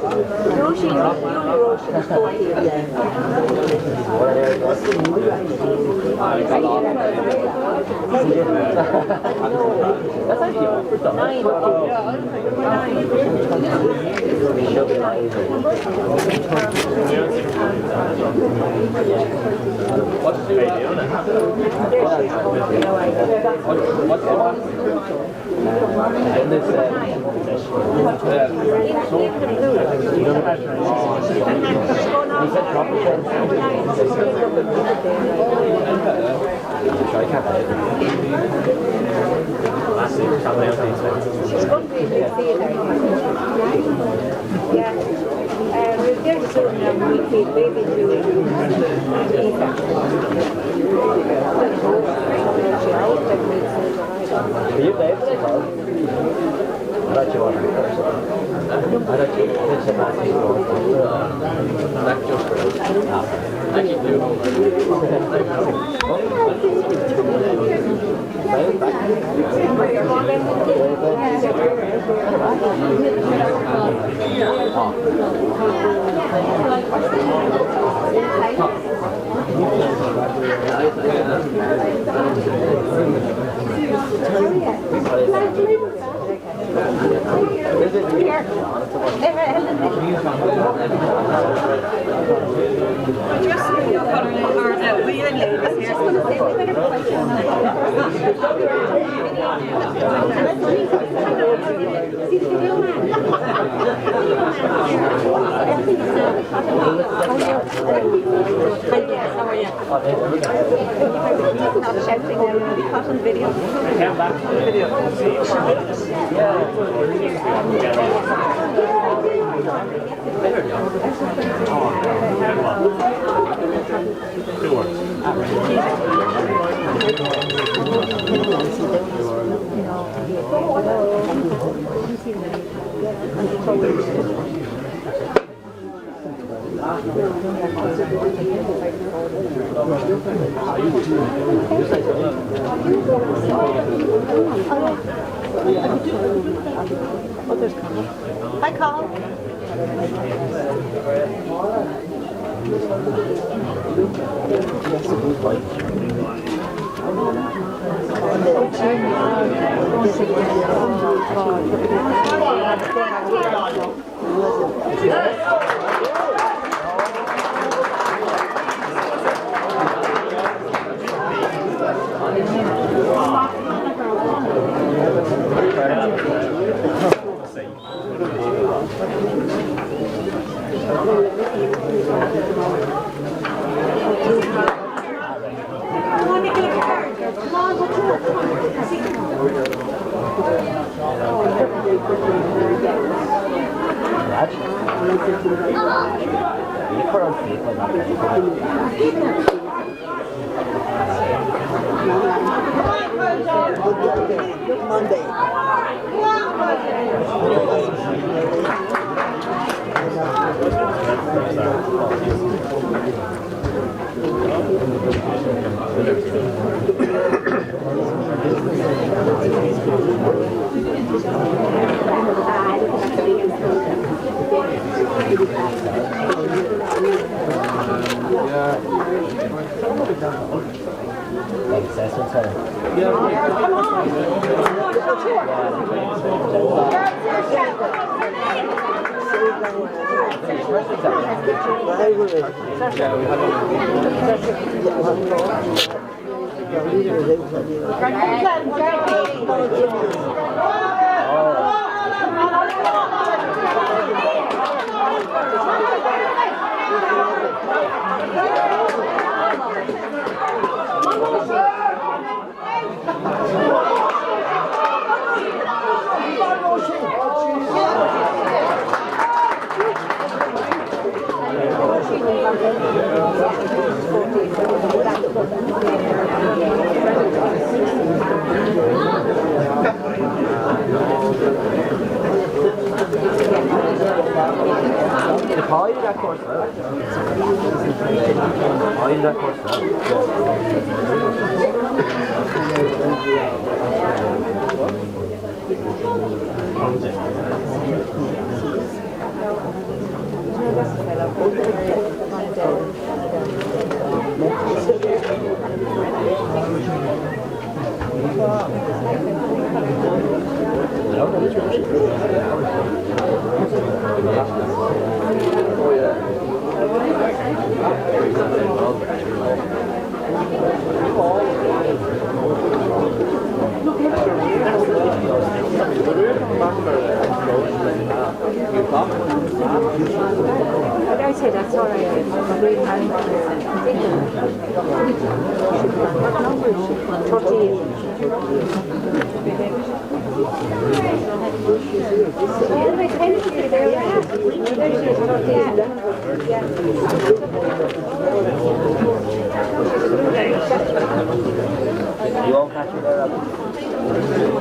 What's the one? And this She's going to be in the theatre. Yeah. We're there soon we feed baby doing Are you babe? I thought you wanted to first. I thought you did some magic. Not just for us. I keep doing not shouting now, we caught on video. Came back to the video. Two words. Hi, Carl. Monday. But I said that's all right. I'm doing fine. What number is she? 38. You won't catch me there, Robin.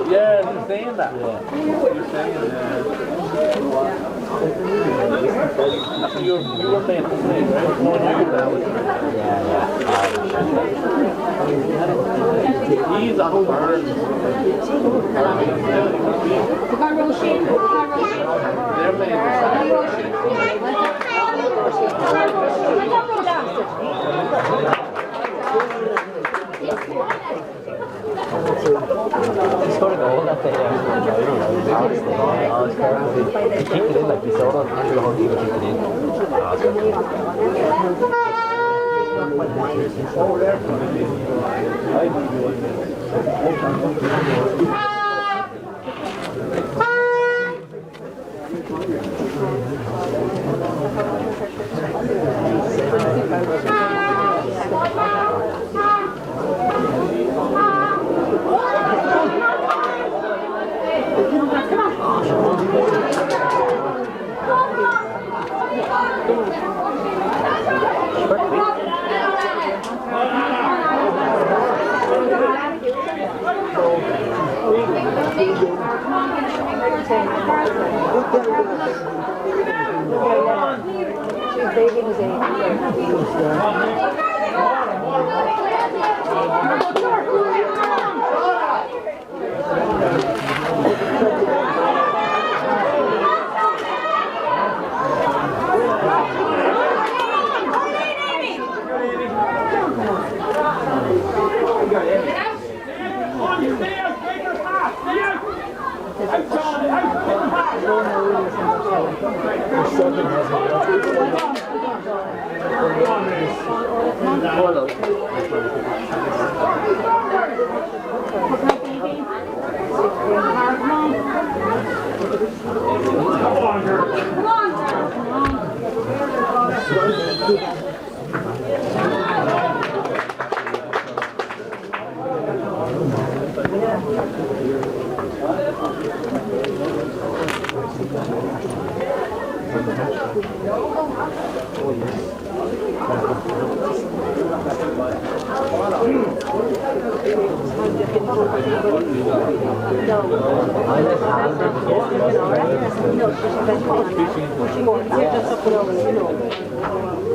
Yeah, he's saying that. He's saying that. You were saying the same, right? No one knew that was he's on burn. They're playing He scored a goal that day. He kicked it in like he saw it through the whole team and kicked it in. She's baby was 8.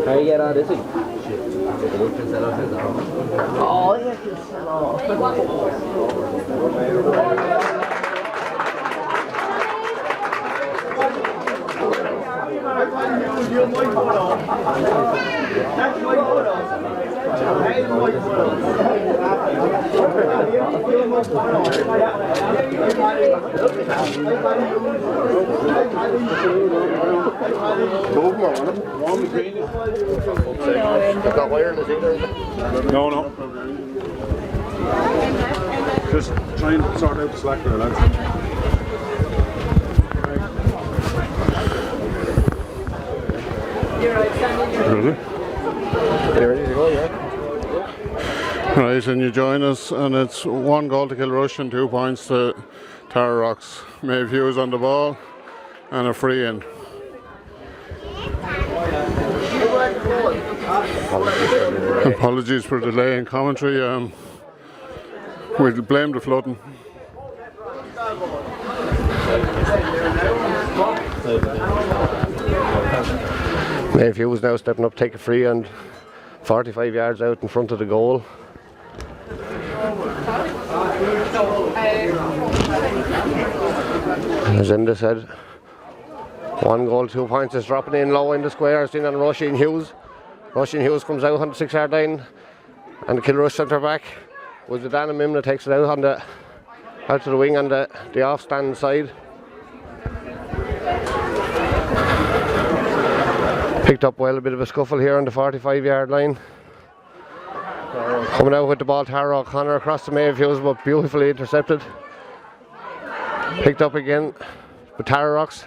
How you get on this week? Oh, yeah, it's Got wireless either? No, no. Just try and sort out the slack there, lads. Really? You ready to go, yeah? Right, and you join us, and it's 1 goal to Kilrush and 2 points to Tara Rocks. Maeve Hughes on the ball, and a free in. Apologies for delay in commentary. We'll blame the flooding. Maeve Hughes now stepping up, take a free and 45 yards out in front of the goal. As Inda said, 1 goal, 2 points is dropping in low in the square. It's in on Roisin Hughes. Roisin Hughes comes out on the 6-yard line, and the Kilrush centre back was the Dan Mimna takes it out on the out to the wing on the off stand side. Picked up well, a bit of a scuffle here on the 45-yard line. Coming out with the ball, Tara O'Connor across the Maeve Hughes, but beautifully intercepted. Picked up again with Tara Rocks.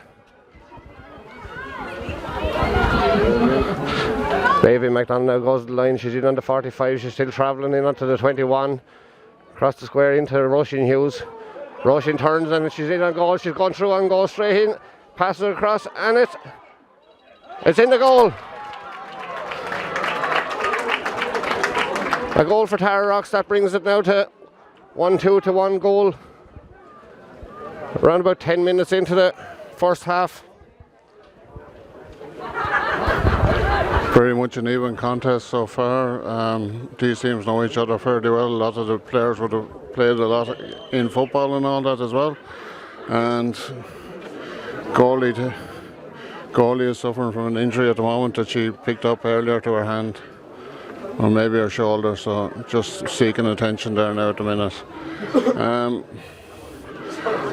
Davy McDonald now goes to the line. She's in on the 45. She's still travelling in onto the 21. Across the square into Roisin Hughes. Roisin turns and she's in on goal. She's gone through and goes straight in. Passes it across and it's in the goal. A goal for Tara Rocks. That brings it now to 1-2 to 1 goal. Around about 10 minutes into the first half. Very much an even contest so far. These teams know each other fairly well. A lot of the players would have played a lot in football and all that as well. And goalie is suffering from an injury at the moment that she picked up earlier to her hand, or maybe her shoulder, so just seeking attention there now at the minute.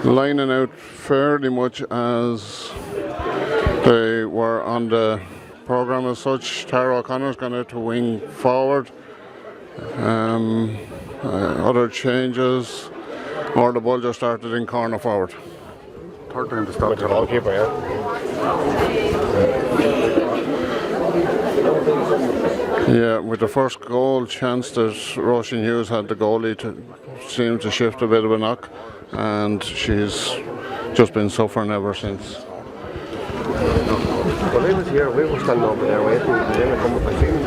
Lining out fairly much as they were on the programme as such. Tara O'Connor's gone out to wing forward. Other changes, or the ball just started in corner forward. Third time to stop with the goalkeeper, yeah, with the first goal chance that Roisin Hughes had, the goalie seemed to shift a bit of a knock, and she's just been suffering ever since. Well, I was here, we were standing over there waiting, and then I come up, I seen him.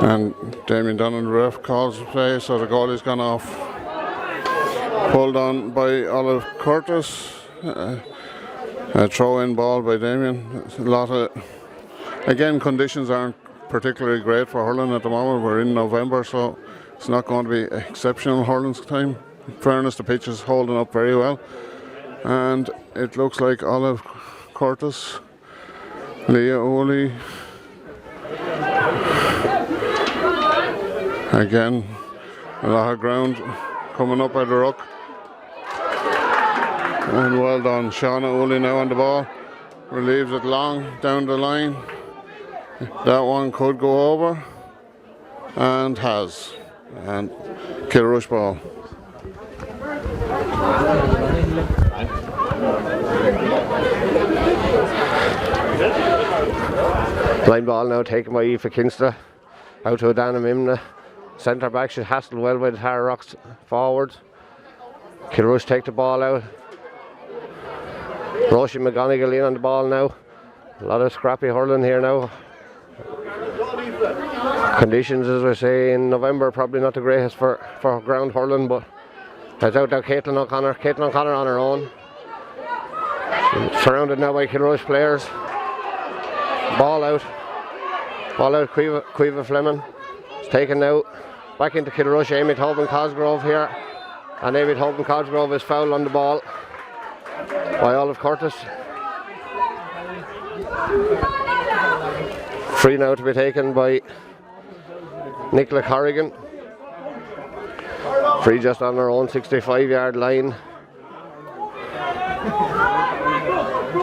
And Damien Dunn, the ref, calls the play, so the goalie's gone off. Pulled on by Olive Curtis. A throw-in ball by Damien. A lot of, again, conditions aren't particularly great for hurling at the moment. We're in November, so it's not going to be exceptional hurling time. In fairness, the pitch is holding up very well. And it looks like Olive Curtis, Leah Oli. Again, a lot of ground coming up by the ruck. And well done, Shauna Oli now on the ball. Relieves it long down the line. That one could go over. And has. And Kilrush ball. Line ball now taken by Aoife Kinsta. Out to Adana Mimna. Centre back, she's hassled well by the Tara Rocks forward. Kilrush take the ball out. Roisin McGonigal in on the ball now. A lot of scrappy hurling here now. Conditions, as we say, in November probably not the greatest for ground hurling, but it's out there Caitlin O'Connor. Caitlin O'Connor on her own. Surrounded now by Kilrush players. Ball out. Ball out, Quiva Fleming. It's taken now back into Kilrush. Amy Tobin Cosgrove here. And Amy Tobin Cosgrove is fouled on the ball by Olive Curtis. Free now to be taken by Nicola Corrigan. Free just on her own 65-yard line.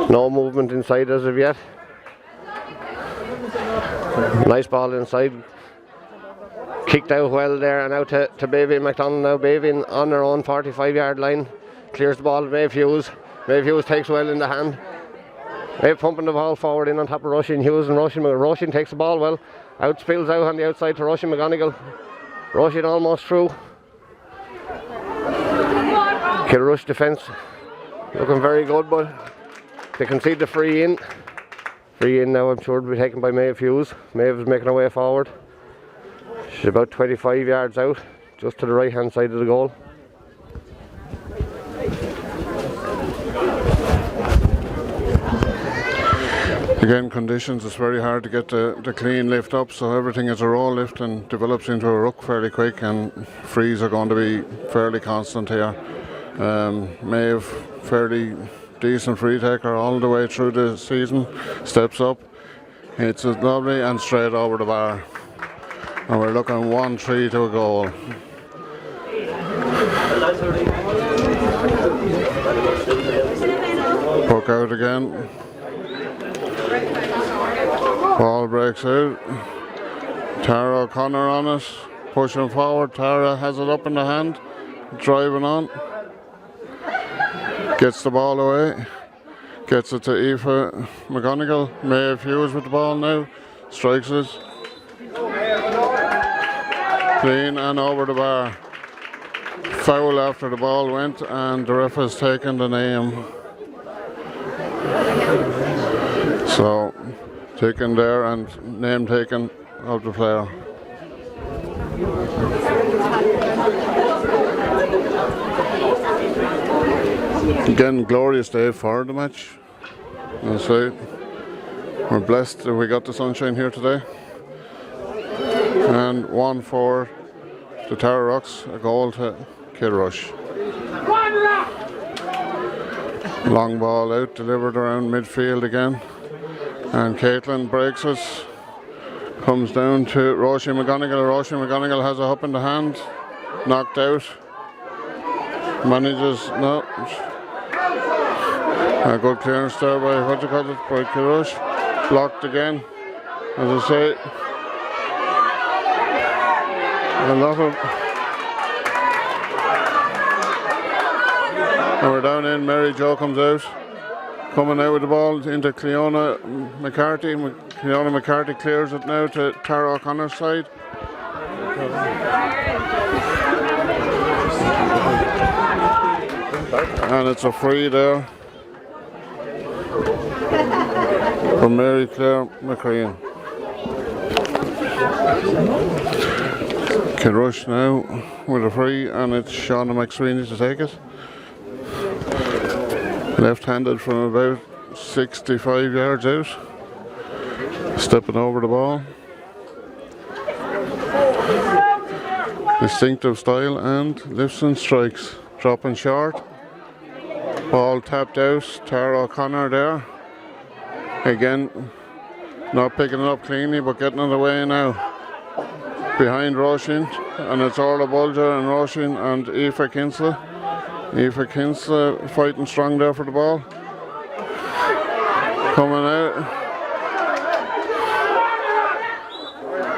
No movement inside as of yet. Nice ball inside. Kicked out well there, and out to Baby McDonald now. Baby on her own 45-yard line. Clears the ball to Maeve Hughes. Maeve Hughes takes well in the hand. Maeve pumping the ball forward in on top of Roisin Hughes, and Roisin takes the ball well. Out spills out on the outside to Roisin McGonigal. Roisin almost through. Kilrush defence looking very good, but they concede the free in. Free in now, I'm sure, will be taken by Maeve Hughes. Maeve is making her way forward. She's about 25 yards out, just to the right hand side of the goal. Again, conditions, it's very hard to get the clean lift up, so everything is a roll lift and develops into a ruck fairly quick, and frees are going to be fairly constant here. Maeve, fairly decent free taker all the way through the season, steps up, hits it lovely and straight over the bar. And we're looking 1-3 to a goal. Puck out again. Ball breaks out. Tara O'Connor on it, pushing forward. Tara has it up in the hand, driving on. Gets the ball away. Gets it to Aoife McGonigal. Maeve Hughes with the ball now. Strikes it. Clean and over the bar. Foul after the ball went, and the ref has taken the name. So, taken there and name taken of the player. Again, glorious day for the match. I'll say we're blessed that we got the sunshine here today. And 1-4 to Tara Rocks, a goal to Kilrush. Long ball out, delivered around midfield again. And Caitlin breaks it. Comes down to Roisin McGonigal. Roisin McGonigal has a hop in the hand. Knocked out. Manages, no. A good clearance there by, by Kilrush. Blocked again, as I say. A lot of... And we're down in, Mary Jo comes out. Coming out with the ball into Cleona McCarthy. Cleona McCarthy clears it now to Tara O'Connor's side. And it's a free there from Mary Claire McCrean. Kilrush now with a free, and it's Shauna McSweeney to take it. Left-handed from about 65 yards out. Stepping over the ball. Distinctive style and lifts and strikes. Dropping short. Ball tapped out. Tara O'Connor there. Again, not picking it up cleanly, but getting it away now. Behind Roisin, and it's Orla Bulger and Roisin and Aoife Kinsella. Aoife Kinsella fighting strong there for the ball. Coming out.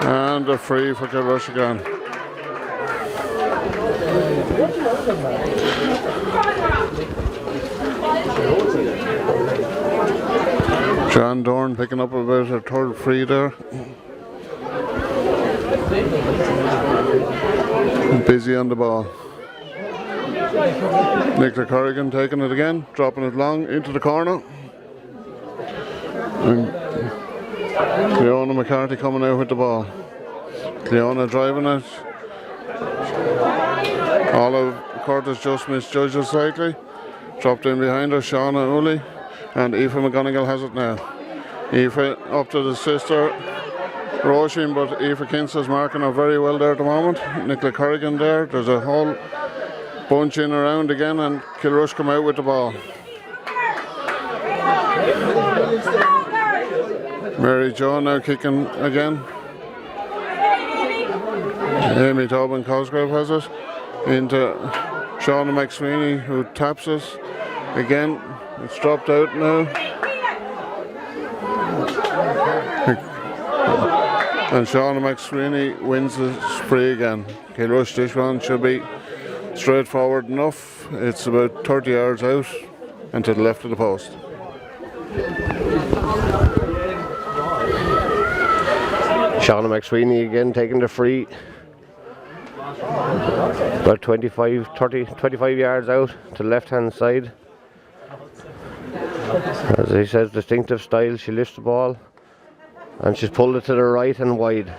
And a free for Kilrush again. John Dorn picking up about a third free there. Busy on the ball. Nicola Corrigan taking it again, dropping it long into the corner. And Cleona McCarthy coming out with the ball. Cleona driving it. Olive Curtis just misjudged it slightly. Dropped in behind her, Shauna Uli. And Aoife McGonigal has it now. Aoife up to the sister Roisin, but Aoife Kinsella's marking her very well there at the moment. Nicola Corrigan there. There's a whole bunch in around again, and Kilrush come out with the ball. Mary Jo now kicking again. Amy Tobin Cosgrove has it into Shauna McSweeney, who taps it again. It's dropped out now. And Shauna McSweeney wins the spree again. Kilrush, this one should be straightforward enough. It's about 30 yards out and to the left of the post. Shauna McSweeney again taking the free. About 25 yards out to the left hand side. As he says, distinctive style. She lifts the ball and she's pulled it to the right and wide.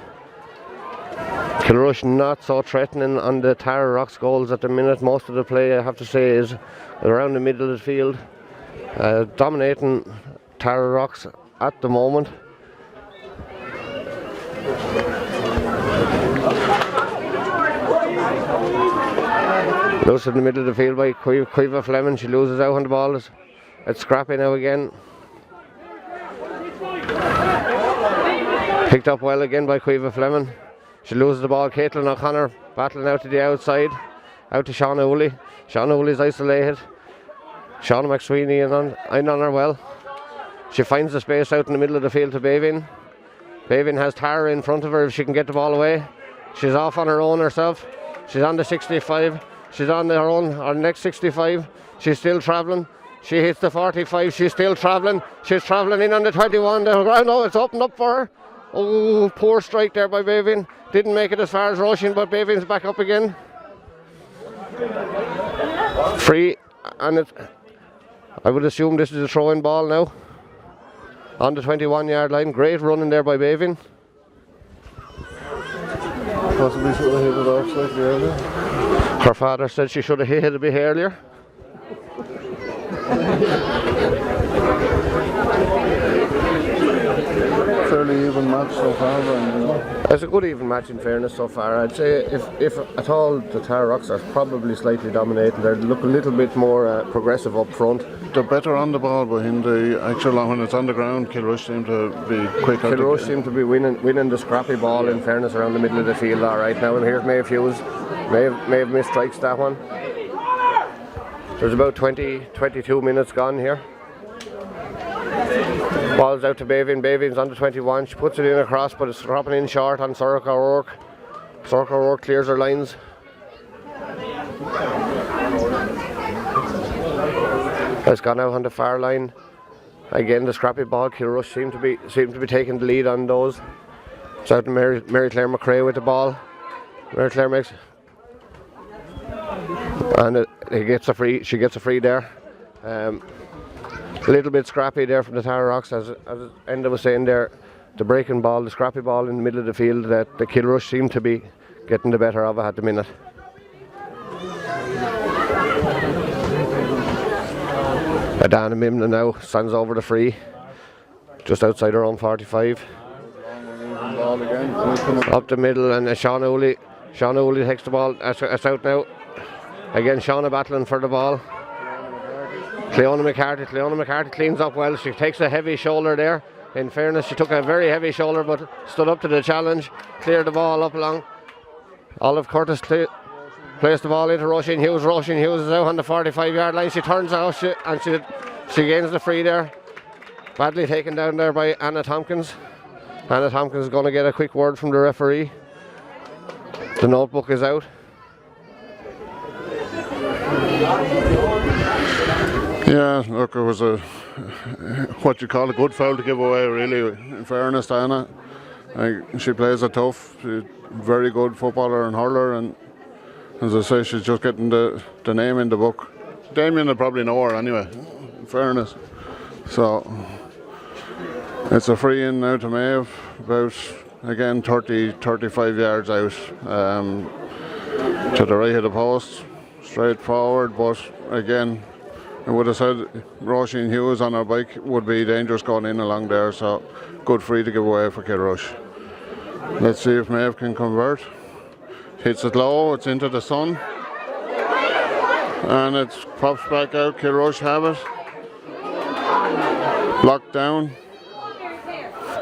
Kilrush not so threatening on the Tara Rocks goals at the minute. Most of the play, I have to say, is around the middle of the field. Dominating Tara Rocks at the moment. Loose in the middle of the field by Quiva Fleming. She loses out on the ball. It's scrappy now again. Picked up well again by Quiva Fleming. She loses the ball. Caitlin O'Connor battling out to the outside. Out to Shauna Uli. Shauna Uli's isolated. Shauna McSweeney in on her well. She finds the space out in the middle of the field to Bavin. Bavin has Tara in front of her if she can get the ball away. She's off on her own herself. She's on the 65. She's on her own, her next 65. She's still travelling. She hits the 45. She's still travelling. She's travelling in on the 21. No, it's opened up for her. Oh, poor strike there by Bavin. Didn't make it as far as Roisin, but Bavin's back up again. Free, and I would assume this is a throw-in ball now. On the 21-yard line. Great running there by Bavin. Possibly should have hit it off slightly earlier. Her father said she should have hit it a bit earlier. Fairly even match so far, Brian. It's a good even match in fairness so far. I'd say if at all the Tara Rocks are probably slightly dominating. They look a little bit more progressive up front. They're better on the ball, but in the actual when it's on the ground, Kilrush seem to be quicker. Kilrush seem to be winning the scrappy ball in fairness around the middle of the field. All right now, and here's Maeve Hughes. Maeve missed strikes that one. There's about 22 minutes gone here. Ball's out to Bavin. Bavin's on the 21. She puts it in across, but it's dropping in short on Sorcha O'Rourke. Sorcha O'Rourke clears her lines. Has gone out on the far line. Again, the scrappy ball. Kilrush seem to be taking the lead on those. It's out to Mary Claire McRae with the ball. Mary Claire makes. And he gets a free. She gets a free there. A little bit scrappy there from the Tara Rocks, as Enda was saying there. The breaking ball, the scrappy ball in the middle of the field that the Kilrush seem to be getting the better of it at the minute. Adana Mimna now stands over the free, just outside her own 45. Up the middle, and Shauna Uli takes the ball. It's out now. Again, Shauna battling for the ball. Cleona McCarthy cleans up well. She takes a heavy shoulder there. In fairness, she took a very heavy shoulder, but stood up to the challenge. Cleared the ball up along. Olive Curtis placed the ball into Roisin Hughes. Roisin Hughes is out on the 45-yard line. She turns out and she gains the free there. Badly taken down there by Anna Tompkins. Anna Tompkins is going to get a quick word from the referee. The notebook is out. Yeah, look, it was what you call a good foul to give away, really, in fairness to Anna. She plays a tough, very good footballer and hurler, and as I say, she's just getting the name in the book. Damien will probably know her anyway, in fairness. So, it's a free in now to Maeve, about, again, 35 yards out, to the right of the post, straight forward, but again, I would have said Roisin Hughes on her bike would be dangerous going in along there, so good free to give away for Kilrush. Let's see if Maeve can convert. Hits it low, it's into the sun, and it pops back out. Kilrush have it. Locked down,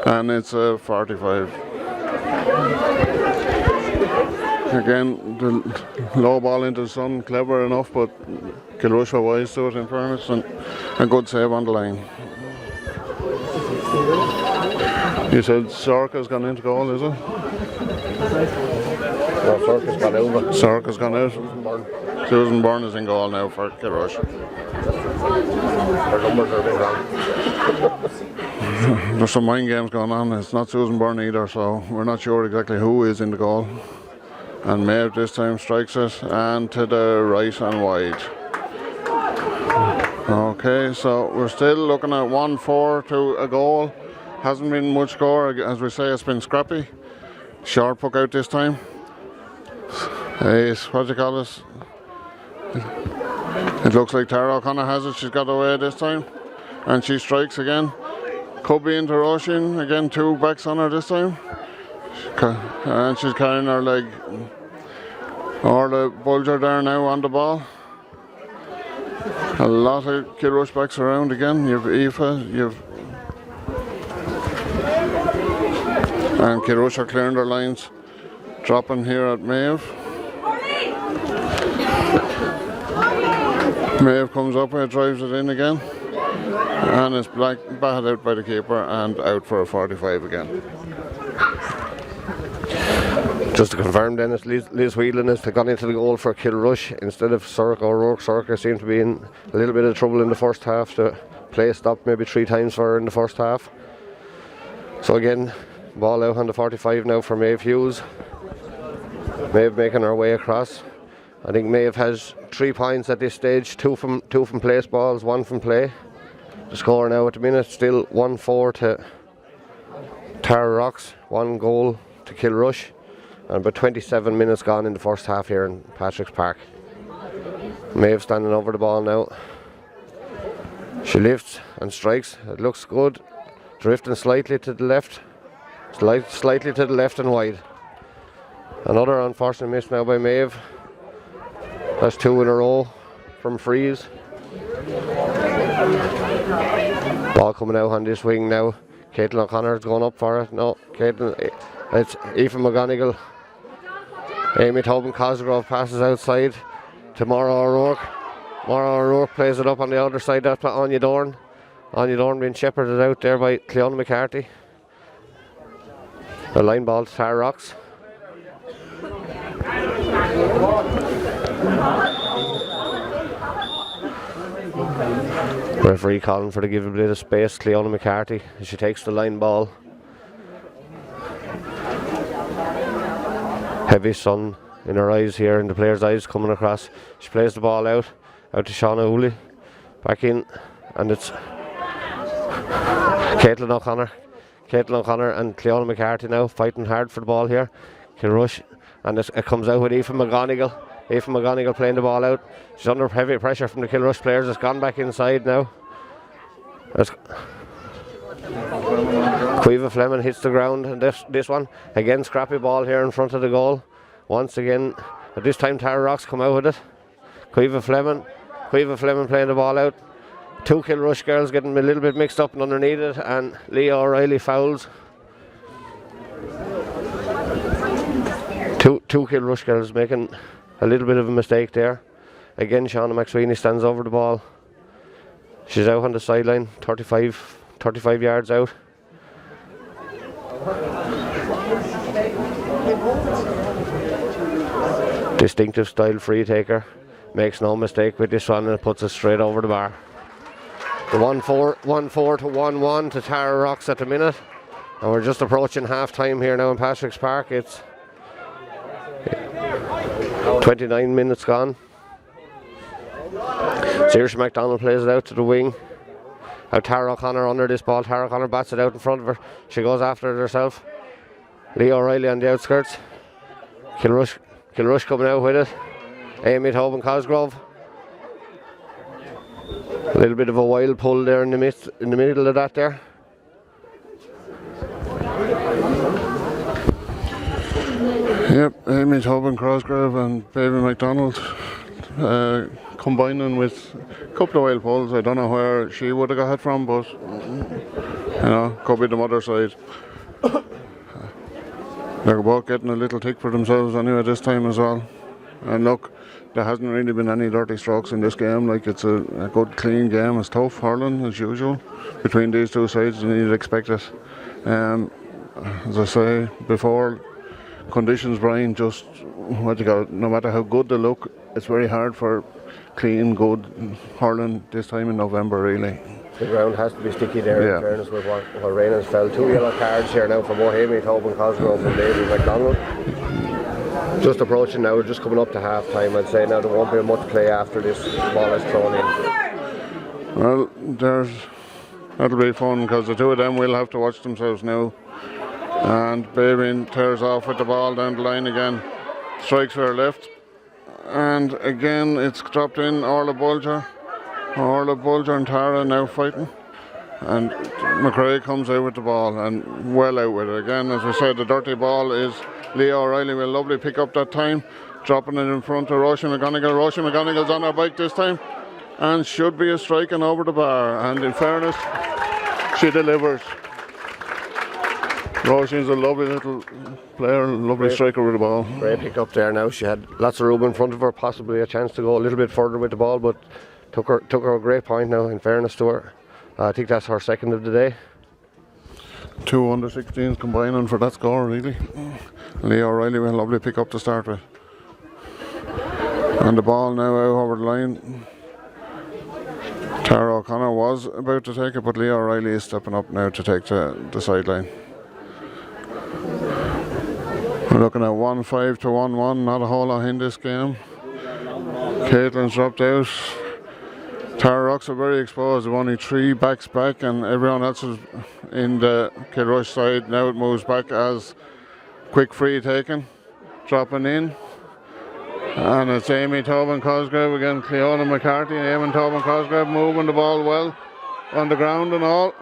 and it's a 45. Again, the low ball into the sun, clever enough, but Kilrush were wise to it in fairness, and a good save on the line. You said Sorka's gone into goal, is it? No, Sorka's gone over. Sorka's gone out. Susan Byrne is in goal now for Kilrush. Her numbers are a bit wrong. There's some mind games going on. It's not Susan Byrne either, so we're not sure exactly who is in the goal. And Maeve this time strikes it, and to the right and wide. Okay, so we're still looking at 1-4 to a goal. Hasn't been much score, as we say, it's been scrappy. Short puck out this time. What do you call this? It looks like Tara O'Connor has it. She's got away this time, and she strikes again. Could be into Roisin again. Two backs on her this time, and she's carrying her leg. Or the Bulger there now on the ball. A lot of Kilrush backs around again. You've Aoife, and Kilrush are clearing their lines, dropping here at Maeve. Maeve comes up and drives it in again, and it's batted out by the keeper and out for a 45 again. Just to confirm then, it's Liz Whelan has gone into the goal for Kilrush instead of Sorka O'Rourke. Sorka seemed to be in a little bit of trouble in the first half. The play stopped maybe 3 times for her in the first half. So again, ball out on the 45 now for Maeve Hughes. Maeve making her way across. I think Maeve has 3 points at this stage, two from place balls, 1 from play. The score now at the minute still 1-4 to Tara Rocks, 1 goal to Kilrush. And about 27 minutes gone in the first half here in Patrick's Park. Maeve standing over the ball now. She lifts and strikes. It looks good. Drifting slightly to the left. Slightly to the left and wide. Another unfortunate miss now by Maeve. That's 2 in a row from frees. Ball coming out on this wing now. Caitlin O'Connor is going up for it. No, Caitlin, it's Aoife McGonigal. Amy Tobin Cosgrove passes outside to Maura O'Rourke. Maura O'Rourke plays it up on the other side. That's by Anya Dorn. Anya Dorn being shepherded out there by Cleona McCarthy. The line ball to Tara Rocks. Referee calling for to give a bit of space. Cleona McCarthy, she takes the line ball. Heavy sun in her eyes here, in the player's eyes coming across. She plays the ball out to Shauna Hooley, back in, and it's Caitlin O'Connor and Cleona McCarthy now fighting hard for the ball here. Kilrush, and it comes out with Aoife McGonigal playing the ball out. She's under heavy pressure from the Kilrush players. It's gone back inside now. Caoimhe Fleming hits the ground, and this one again, scrappy ball here in front of the goal once again, but this time Tara Rocks come out with it. Caoimhe Fleming playing the ball out. Two Kilrush girls getting a little bit mixed up and underneath it, and Leah O'Reilly fouls. Two Kilrush girls making a little bit of a mistake there. Again, Shauna McSweeney stands over the ball. She's out on the sideline, 35 yards out. Distinctive style free taker. Makes no mistake with this one, and puts it straight over the bar. The 1-4 to 1-1 to Tara Rocks at the minute. And we're just approaching half time here now in Patrick's Park. It's 29 minutes gone. Saoirse MacDonald plays it out to the wing. Now Tara O'Connor under this ball. Tara O'Connor bats it out in front of her. She goes after it herself. Leah O'Reilly on the outskirts. Kilrush coming out with it. Amy Tobin Cosgrove. A little bit of a wild pull there in the middle of that there. Yep, Amy Tobin Cosgrove and Baby McDonald combining with a couple of wild pulls. I don't know where she would have got it from, but could be the mother side. They're both getting a little tick for themselves anyway this time as well. And look, there hasn't really been any dirty strokes in this game. Like, it's a good clean game. It's tough hurling as usual between these two sides, and you'd expect it. As I say before, conditions, Brian, just no matter how good they look, it's very hard for clean, good hurling this time in November, really. The ground has to be sticky there, in fairness with what rain has fell. 2 yellow cards here now for both Amy Tobin Cosgrove and Baby McDonald. Just approaching now, we're just coming up to half time. I'd say now there won't be much play after this ball is thrown in. Well, that'll be fun, because the two of them will have to watch themselves now. And Baby tears off with the ball down the line again. Strikes for her left. And again, it's dropped in. Orla Bulger and Tara now fighting. And McRae comes out with the ball, and well out with it. Again, as we said, the dirty ball is Leah O'Reilly will lovely pick up that time. Dropping it in front of Roisin McGonigal. Roisin McGonigal's on her bike this time, and should be a striking over the bar. And in fairness, she delivers. Roisin's a lovely little player, lovely striker with the ball. Great pick up there now. She had lots of room in front of her, possibly a chance to go a little bit further with the ball, but took her a great point now, in fairness to her. I think that's her second of the day. Two under-16s combining for that score, really. Leah O'Reilly with a lovely pick up to start with. And the ball now out over the line. Tara O'Connor was about to take it, but Leah O'Reilly is stepping up now to take the sideline. We're looking at 1-5 to 1-1, not a whole lot in this game. Caitlin's dropped out. Tara Rocks are very exposed. They've only 3 backs back, and everyone else is in the Kilrush side. Now it moves back as quick free taken, dropping in. And it's Amy Tobin Cosgrave again, Cleona McCarthy and Amy Tobin Cosgrave moving the ball well on the ground and all.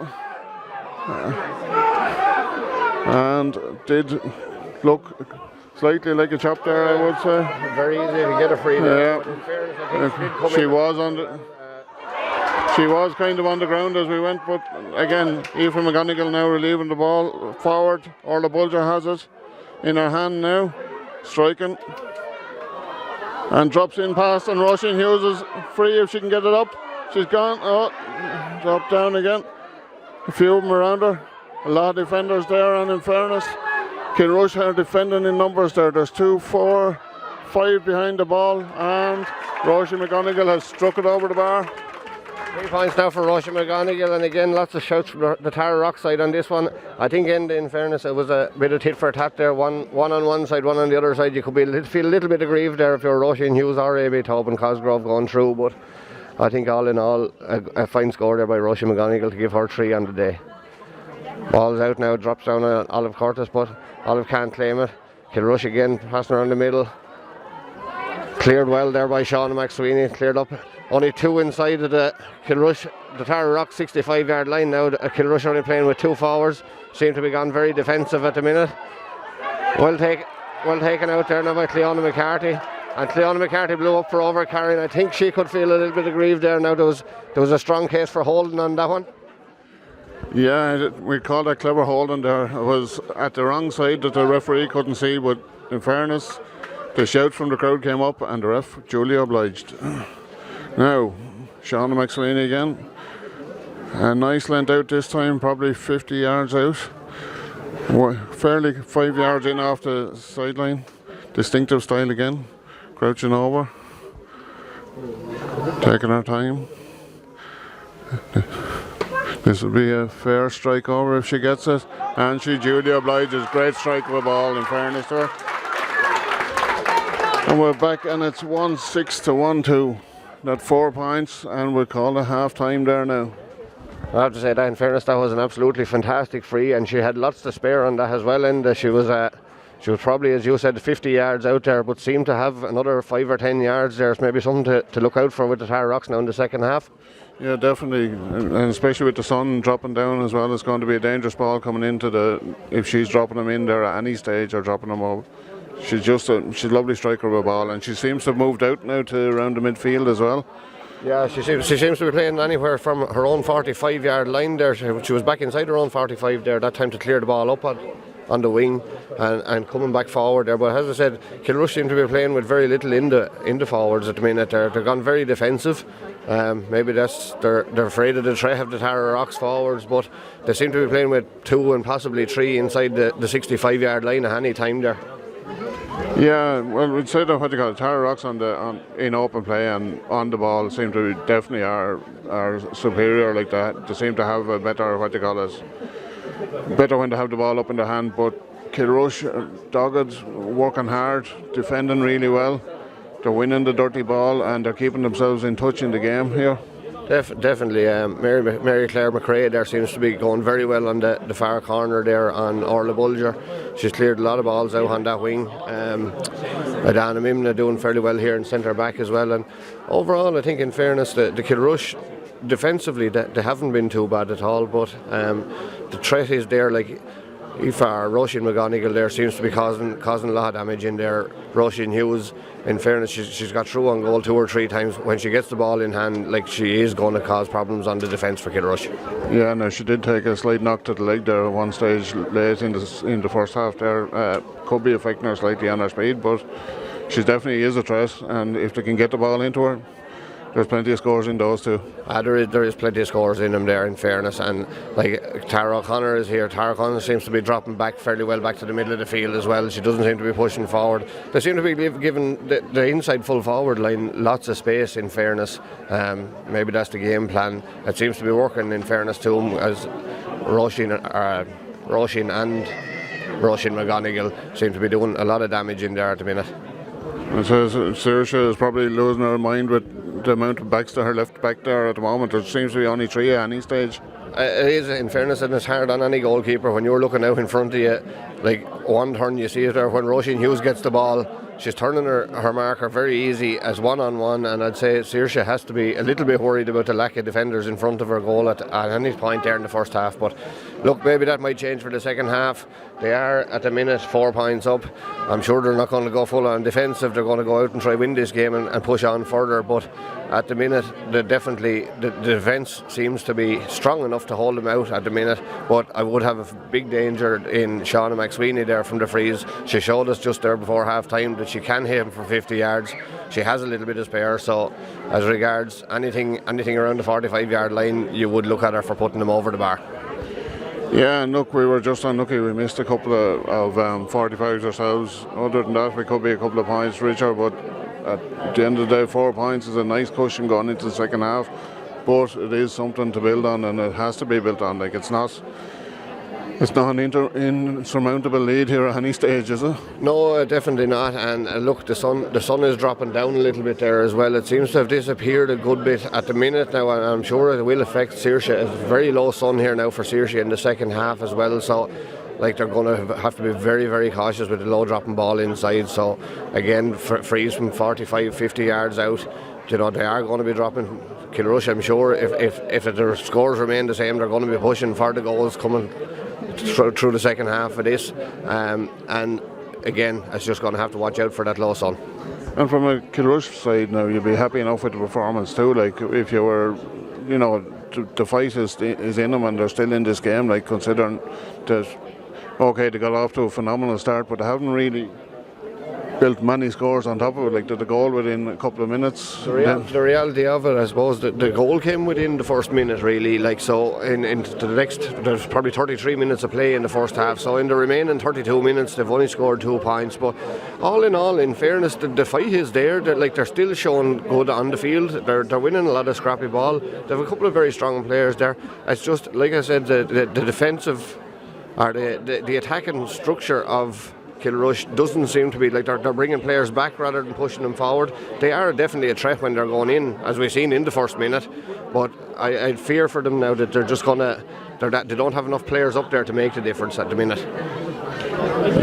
And did look slightly like a chop there, I would say. Very easy to get a free there. Yeah. She was kind of on the ground as we went, but again, Aoife McGonigal now relieving the ball forward. Orla Bulger has it in her hand now, striking. And drops in past, and Roisin Hughes is free if she can get it up. She's gone. Oh, dropped down again. A few of them around her. A lot of defenders there, and in fairness, Kilrush are defending in numbers there. There's 2, 4, 5 behind the ball, and Roisin McGonigal has struck it over the bar. 3 points now for Roisin McGonigal, and again lots of shouts from the Tara Rock side on this one. I think in fairness it was a bit of tit for tat there, one on one side, one on the other side. You could feel a little bit aggrieved there if you're Roisin Hughes or AB Taub and Cosgrove going through, but I think all in all a fine score there by Roisin McGonigal to give her 3 on the day. Ball's out now, drops down on Olive Curtis, but Olive can't claim it. Kilrush again passing around the middle. Cleared well there by Sean McSweeney, cleared up. Only 2 inside of the Kilrush, the Tara Rock 65-yard line now. Kilrush only playing with 2 forwards. Seem to be gone very defensive at the minute. Well taken out there now by Cleona McCarthy. And Cleona McCarthy blew up for overcarrying. I think she could feel a little bit aggrieved there. Now there was a strong case for holding on that one. Yeah, we called that clever holding there. It was at the wrong side that the referee couldn't see, but in fairness, the shout from the crowd came up and the ref duly obliged. Now, Shauna McSweeney again. A nice length out this time, probably 50 yards out. Fairly 5 yards in off the sideline. Distinctive style again. Crouching over. Taking her time. This will be a fair strike over if she gets it. And she duly obliges. Great strike of a ball, in fairness to her. And we're back, and it's 1-6 to 1-2. That 4 points, and we'll call it half time there now. I have to say that in fairness, that was an absolutely fantastic free, and she had lots to spare on that as well. And she was probably, as you said, 50 yards out there, but seemed to have another 5 or 10 yards there. It's maybe something to look out for with the Tara Rocks now in the second half. Yeah, definitely, and especially with the sun dropping down as well. It's going to be a dangerous ball coming into if she's dropping them in there at any stage or dropping them over. She's a lovely striker of a ball, and she seems to have moved out now to around the midfield as well. Yeah, she seems to be playing anywhere from her own 45-yard line there. She was back inside her own 45 there that time to clear the ball up on the wing and coming back forward there. But as I said, Kilrush seem to be playing with very little in the forwards at the minute. They're gone very defensive. Maybe they're afraid of the threat of the Tara Rocks forwards, but they seem to be playing with 2 and possibly 3 inside the 65-yard line at any time there. Yeah, well, we'd say that Tara Rocks in open play and on the ball seem to be definitely are superior like that. They seem to have a better better when they have the ball up in their hand. But Kilrush, dogged, working hard, defending really well. They're winning the dirty ball and they're keeping themselves in touch in the game here. Definitely, Mary Claire McRae there seems to be going very well on the far corner there on Orla Bulger. She's cleared a lot of balls out on that wing. Adana Mimna doing fairly well here in centre back as well. And overall, I think in fairness, the Kilrush defensively they haven't been too bad at all. But the threat is there. Like if Roisin McGonigal there seems to be causing a lot of damage in there. Roisin Hughes, in fairness, she's got through on goal 2 or 3 times. When she gets the ball in hand, like she is going to cause problems on the defence for Kilrush. Yeah, no, she did take a slight knock to the leg there at one stage late in the first half there. Could be affecting her slightly on her speed, but she definitely is a threat, and if they can get the ball into her, there's plenty of scores in those too. There is plenty of scores in them there, in fairness. And like Tara O'Connor is here. Tara O'Connor seems to be dropping back fairly well back to the middle of the field as well. She doesn't seem to be pushing forward. They seem to be giving the inside full forward line lots of space, in fairness. Maybe that's the game plan. It seems to be working, in fairness to them, as Roisin and Roisin McGonigal seem to be doing a lot of damage in there at the minute. And so Saoirse is probably losing her mind with the amount of backs to her left back there at the moment. There seems to be only 3 at any stage. It is, in fairness, and it's hard on any goalkeeper when you're looking out in front of you. Like one turn, you see it there when Roisin Hughes gets the ball. She's turning her marker very easy as 1-on-1, and I'd say Saoirse has to be a little bit worried about the lack of defenders in front of her goal at any point there in the first half. But look, maybe that might change for the second half. They are at the minute 4 points up. I'm sure they're not going to go full on defensive. They're going to go out and try win this game and push on further. But at the minute, the defence seems to be strong enough to hold them out at the minute. But I would have a big danger in Shauna McSweeney there from the frees. She showed us just there before half time that she can hit him for 50 yards. She has a little bit of spare, so as regards anything around the 45-yard line, you would look at her for putting them over the bar. Yeah, and look, we were just unlucky. We missed a couple of 45s ourselves. Other than that, we could be a couple of points richer, but at the end of the day, 4 points is a nice cushion going into the second half. but it is something to build on, and it has to be built on. Like, it's not an insurmountable lead here at any stage, is it? No, definitely not. And look, the sun is dropping down a little bit there as well. It seems to have disappeared a good bit at the minute now, and I'm sure it will affect Saoirse. It's very low sun here now for Saoirse in the second half as well. So, like, they're going to have to be very, very cautious with the low dropping ball inside. So, again, freeze from 45, 50 yards out. You know, they are going to be dropping. Kilrush, I'm sure, if their scores remain the same, they're going to be pushing for the goals coming through the second half of this. And again, it's just going to have to watch out for that low sun. And from a Kilrush side now, you'd be happy enough with the performance too. Like, if you were, you know, the fight is in them and they're still in this game, like, considering that, okay, they got off to a phenomenal start, but they haven't really built many scores on top of it. Like, did the goal within a couple of minutes. The reality of it, I suppose, the goal came within the first minute, really. Like, so into the next, there's probably 33 minutes of play in the first half. So in the remaining 32 minutes, they've only scored 2 points. But all in all, in fairness, the fight is there. They're still showing good on the field. They're winning a lot of scrappy ball. They have a couple of very strong players there. It's just, like I said, the defensive or the attacking structure of Kilrush doesn't seem to be, like, they're bringing players back rather than pushing them forward. They are definitely a threat when they're going in, as we've seen in the first minute, but I fear for them now that they're just they don't have enough players up there to make the difference at the minute.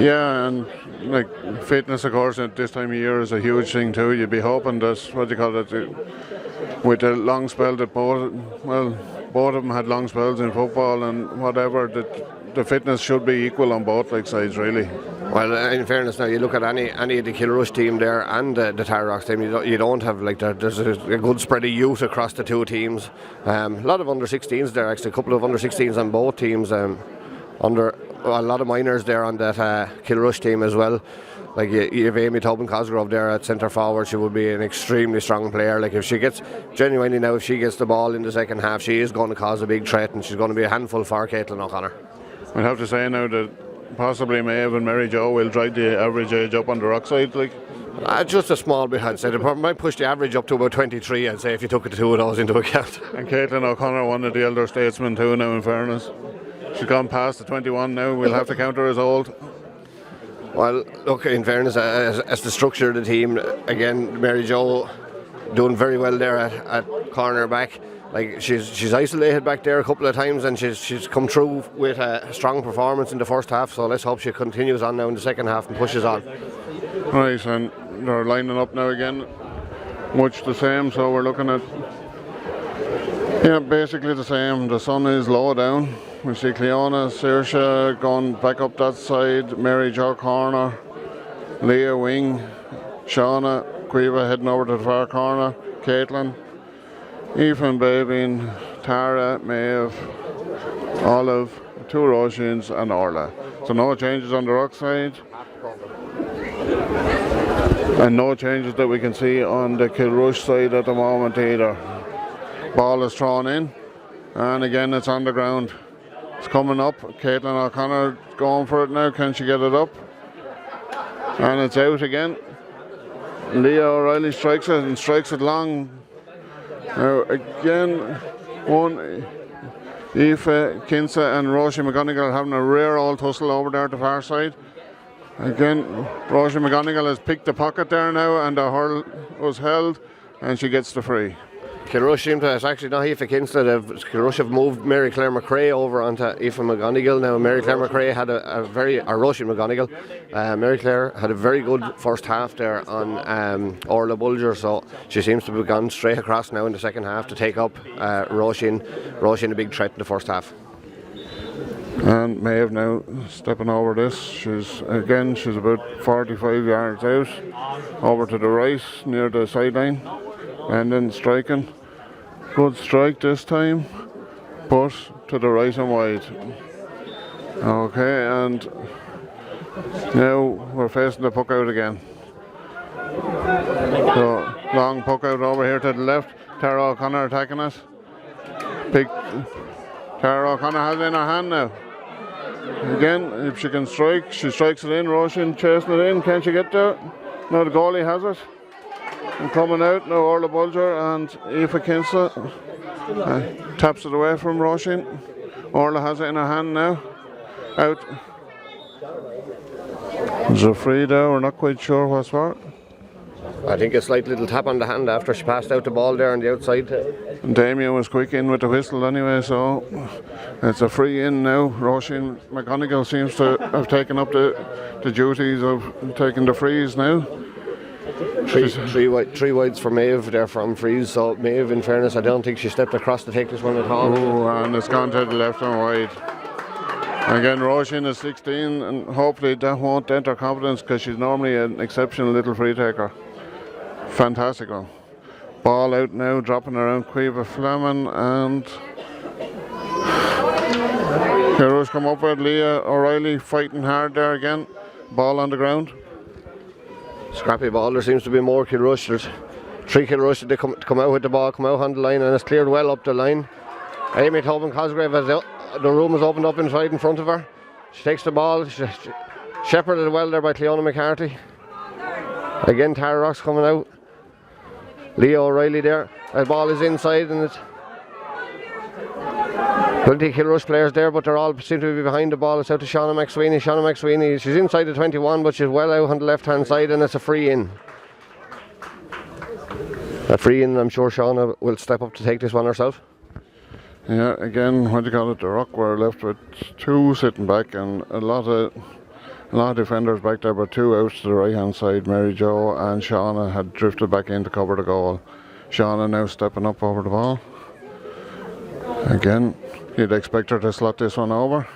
Yeah, and like, fitness, of course, at this time of year is a huge thing too. You'd be hoping that, what do you call it, with the long spell that both of them had long spells in football and whatever, that the fitness should be equal on both, like, sides, really. Well, in fairness, now you look at any of the Kilrush team there and the Tarrocks team, you don't have, like, there's a good spread of youth across the two teams. A lot of under 16s there, actually, a couple of under 16s on both teams. A lot of minors there on that Kilrush team as well. Like, you have Amy Tobin Cosgrove there at centre forward. She would be an extremely strong player. Like, if she gets the ball in the second half, she is going to cause a big threat, and she's going to be a handful for Caitlin O'Connor. I'd have to say now that possibly Maeve and Mary Jo will drive the average age up on the rock side, like. Just a small bit, I'd say. They might push the average up to about 23, I'd say, if you took the two of those into account. And Caitlin O'Connor, one of the elder statesmen too now, in fairness. She's gone past the 21 now. We'll have to count her as old. Well, look, in fairness, as the structure of the team, again, Mary Jo doing very well there at corner back. Like, she's isolated back there a couple of times, and she's come through with a strong performance in the first half, so let's hope she continues on now in the second half and pushes on. Right, and they're lining up now again, much the same, so we're looking at, yeah, basically the same. The sun is low down. We see Cleona, Saoirse going back up that side, Mary Jo corner, Leah wing, Shauna, Quiva heading over to the far corner, Caitlin, Aoife, Babine, Tara, Maeve, Olive, 2 Roisin's and Orla. So no changes on the rock side. And no changes that we can see on the Kilrush side at the moment either. Ball is thrown in, and again it's on the ground. It's coming up. Caitlin O'Connor going for it now. Can she get it up? And it's out again. Leah O'Reilly strikes it and strikes it long. Now again, one Aoife, Kinsa and Roisin McGonigal having a rare old tussle over there at the far side. Again, Roisin McGonigal has picked the pocket there now, and the hurl was held, and she gets the free. Kilrush seemed to, it's actually not Aoife Kinsta, Kilrush have moved Mary Claire McRae over onto Aoife McGonigal. Now, Mary Claire McRae had Roisin McGonigal. Mary Claire had a very good first half there on Orla Bulger, so she seems to have gone straight across now in the second half to take up Roisin. Roisin a big threat in the first half. And Maeve now stepping over this. She's about 45 yards out, over to the right near the sideline, and then striking. Good strike this time, but to the right and wide. Okay, and now we're facing the puck out again. So long puck out over here to the left. Tara O'Connor attacking it. Tara O'Connor has it in her hand now. Again, if she can strike, she strikes it in. Roisin chasing it in. Can she get there? No, the goalie has it. And coming out now, Orla Bulger and Aoife Kinsella taps it away from Roisin. Orla has it in her hand now. Out. There's a free there, we're not quite sure what's for. I think a slight little tap on the hand after she passed out the ball there on the outside. And Damien was quick in with the whistle anyway, so it's a free in now. Roisin McGonigal seems to have taken up the duties of taking the frees now. Three wides for Maeve there from frees, so Maeve, in fairness, I don't think she stepped across to take this one at all. Oh, and it's gone to the left and wide. Again, Roisin is 16, and hopefully that won't dent her confidence because she's normally an exceptional little free taker. Fantastic one. Ball out now, dropping around Quiva Fleming, and Kilrush come up with Leah O'Reilly fighting hard there again. Ball on the ground. Scrappy ball, there seems to be more Kilrush. There's 3 Kilrush, they come out with the ball, come out on the line, and it's cleared well up the line. Amy Tobin Cosgrave has the room is opened up inside in front of her. She takes the ball, shepherded well there by Cleona McCarthy. Again, Tara Rock's coming out. Leah O'Reilly there. The ball is inside, and it's 20 Kilrush players there, but they're all seem to be behind the ball. It's out to Shauna McSweeney. Shauna McSweeney, she's inside the 21, but she's well out on the left hand side, and it's a free in. A free in, I'm sure Shauna will step up to take this one herself. Yeah, again, what do you call it? The Rock were left with 2 sitting back, and a lot of defenders back there, but 2 out to the right hand side. Mary Jo and Shauna had drifted back in to cover the goal. Shauna now stepping up over the ball. Again, you'd expect her to slot this one over.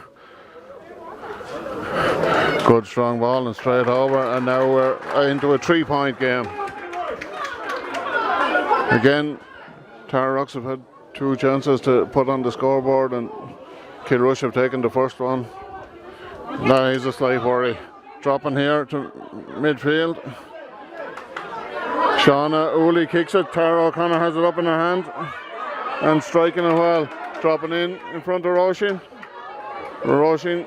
Good strong ball and straight over, and now we're into a 3-point game. Again, Tara Rocks have had 2 chances to put on the scoreboard, and Kilrush have taken the first one. Now he's a slight worry. Dropping here to midfield. Shauna Ooley kicks it. Tara O'Connor has it up in her hand and striking it well. Dropping in front of Roisin. Roisin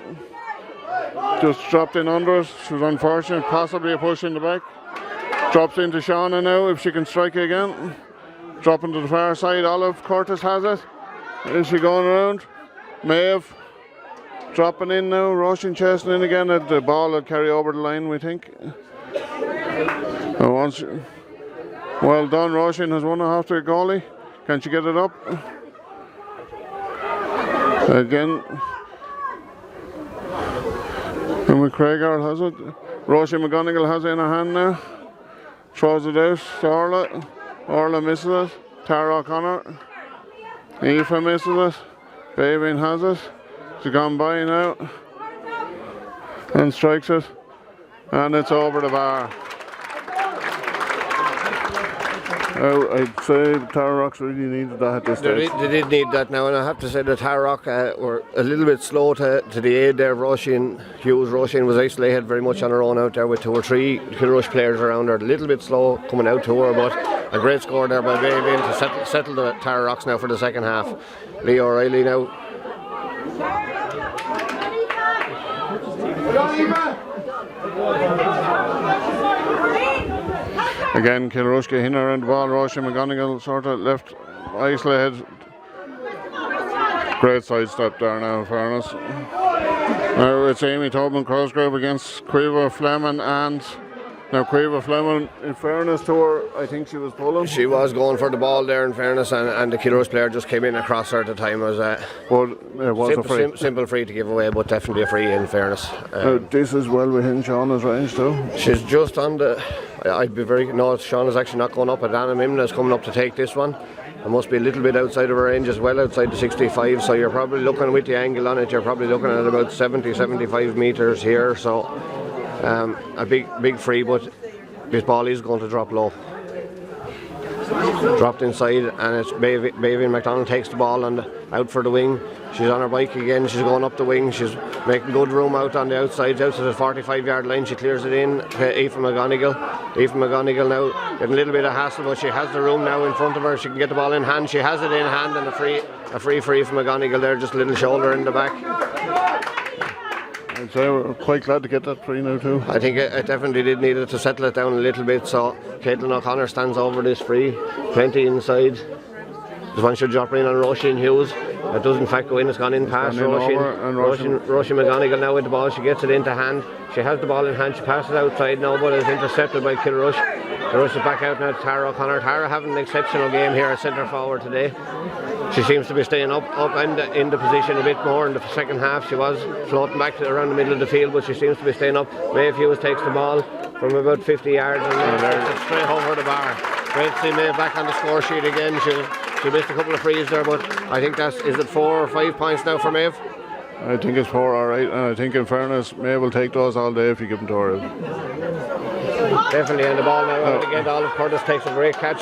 just dropped in under us. She was unfortunate. Possibly a push in the back. Drops into Shauna now if she can strike again. Dropping to the far side. Olive Curtis has it. Is she going around? Maeve dropping in now. Roisin chasing in again. The ball will carry over the line, we think. Well done. Roisin has won it after a goalie. Can she get it up? Again. And McCragar has it. Roisin McGonigal has it in her hand now. Throws it out to Orla. Orla misses it. Tara O'Connor. Aoife misses it. Babin has it. She's gone by now. And strikes it. And it's over the bar. I'd say Tara Rock's really needed that at this stage. They did need that now, and I have to say that Tara Rock were a little bit slow to the aid there. Roisin Hughes. Roisin was isolated very much on her own out there with 2 or 3 Kilrush players around her. A little bit slow coming out to her, but a great score there by Babin to settle the Tara Rocks now for the second half. Leah O'Reilly now. Again, Kilrush getting around the ball. Roisin McGonigal sort of left isolated. Great sidestep there now, in fairness. Now it's Amy Tobin Cosgrove against Quiva Fleming, and now Quiva Fleming, in fairness to her, I think she was pulling. She was going for the ball there, in fairness, and the Kilrush player just came in across her at the time. It was but it was simple, a free. Simple free to give away, but definitely a free, in fairness. This is well within Shauna's range too. She's just on the... I'd be very... No, Shauna's actually not going up, but Anna Mimna's coming up to take this one. It must be a little bit outside of her range as well, outside the 65, so you're probably looking, with the angle on it, you're probably looking at about 70-75 metres here, so a big free, but this ball is going to drop low. Dropped inside, and it's Bavian McDonald takes the ball and out for the wing. She's on her bike again, she's going up the wing, she's making good room out on the outside, out to the 45-yard line. She clears it in to Aoife McGonigal. Aoife McGonigal now getting a little bit of hassle, but she has the room now in front of her. She can get the ball in hand. She has it in hand, and a free from McGonigal there, just a little shoulder in the back. I'd say we're quite glad to get that free now too. I think it definitely did need it to settle it down a little bit. So Caitlin O'Connor stands over this free, 20 inside. This one should drop in on Roisin Hughes. It does in fact go in. It's gone in past Roisin McGonigal now with the ball. She gets it into hand. She has the ball in hand. She passes outside now, but it's intercepted by Kilrush. Kilrush is back out now to Tara O'Connor. Tara having an exceptional game here at centre forward today. She seems to be staying up and in the position a bit more in the second half. She was floating back to around the middle of the field, but she seems to be staying up. Maeve Hughes takes the ball from about 50 yards and takes it straight over the bar. Great to see Maeve back on the score sheet again. She missed a couple of frees there, but I think is it 4 or 5 points now for Maeve? I think it's 4 alright, and I think in fairness Maeve will take those all day if you give them to her. Definitely, and the ball now out again. Olive Curtis takes a great catch.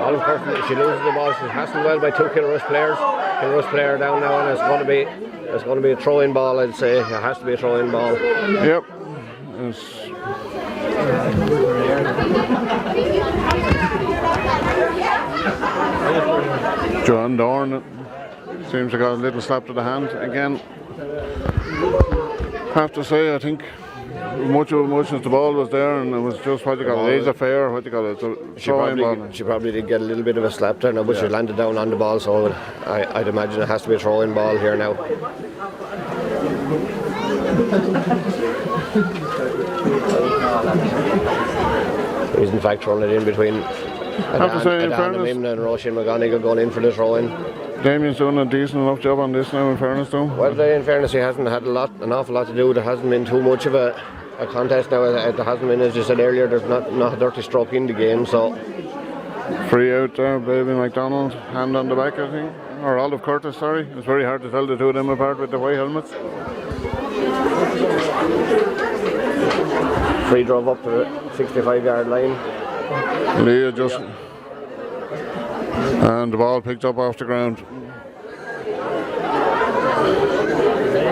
Olive Curtis, she loses the ball. She's hassled well by 2 Kilrush players. Kilrush player down now, and it's going to be a throw-in ball. I'd say it has to be a throw-in ball. Yep. Joanne Dorn seems to got a little slap to the hand again. Have to say, I think much as the ball was there, and it was just what you call laser fair, what you call it, she probably did get a little bit of a slap there now, but she landed down on the ball, so I'd imagine it has to be a throw-in ball here now. He's in fact throwing it in between Adana Mimna and Roisin McGonigal going in for the throw-in. Damien's doing a decent enough job on this now, in fairness though. Well, in fairness, he hasn't had an awful lot to do. There hasn't been too much of a contest now. There hasn't been, as you said earlier, there's not a dirty stroke in the game, so... Free out there, Baby McDonald, hand on the back, I think. Or Olive Curtis, sorry. It's very hard to tell the two of them apart with the white helmets. Free drove up to the 65-yard line. Leah just... And the ball picked up off the ground.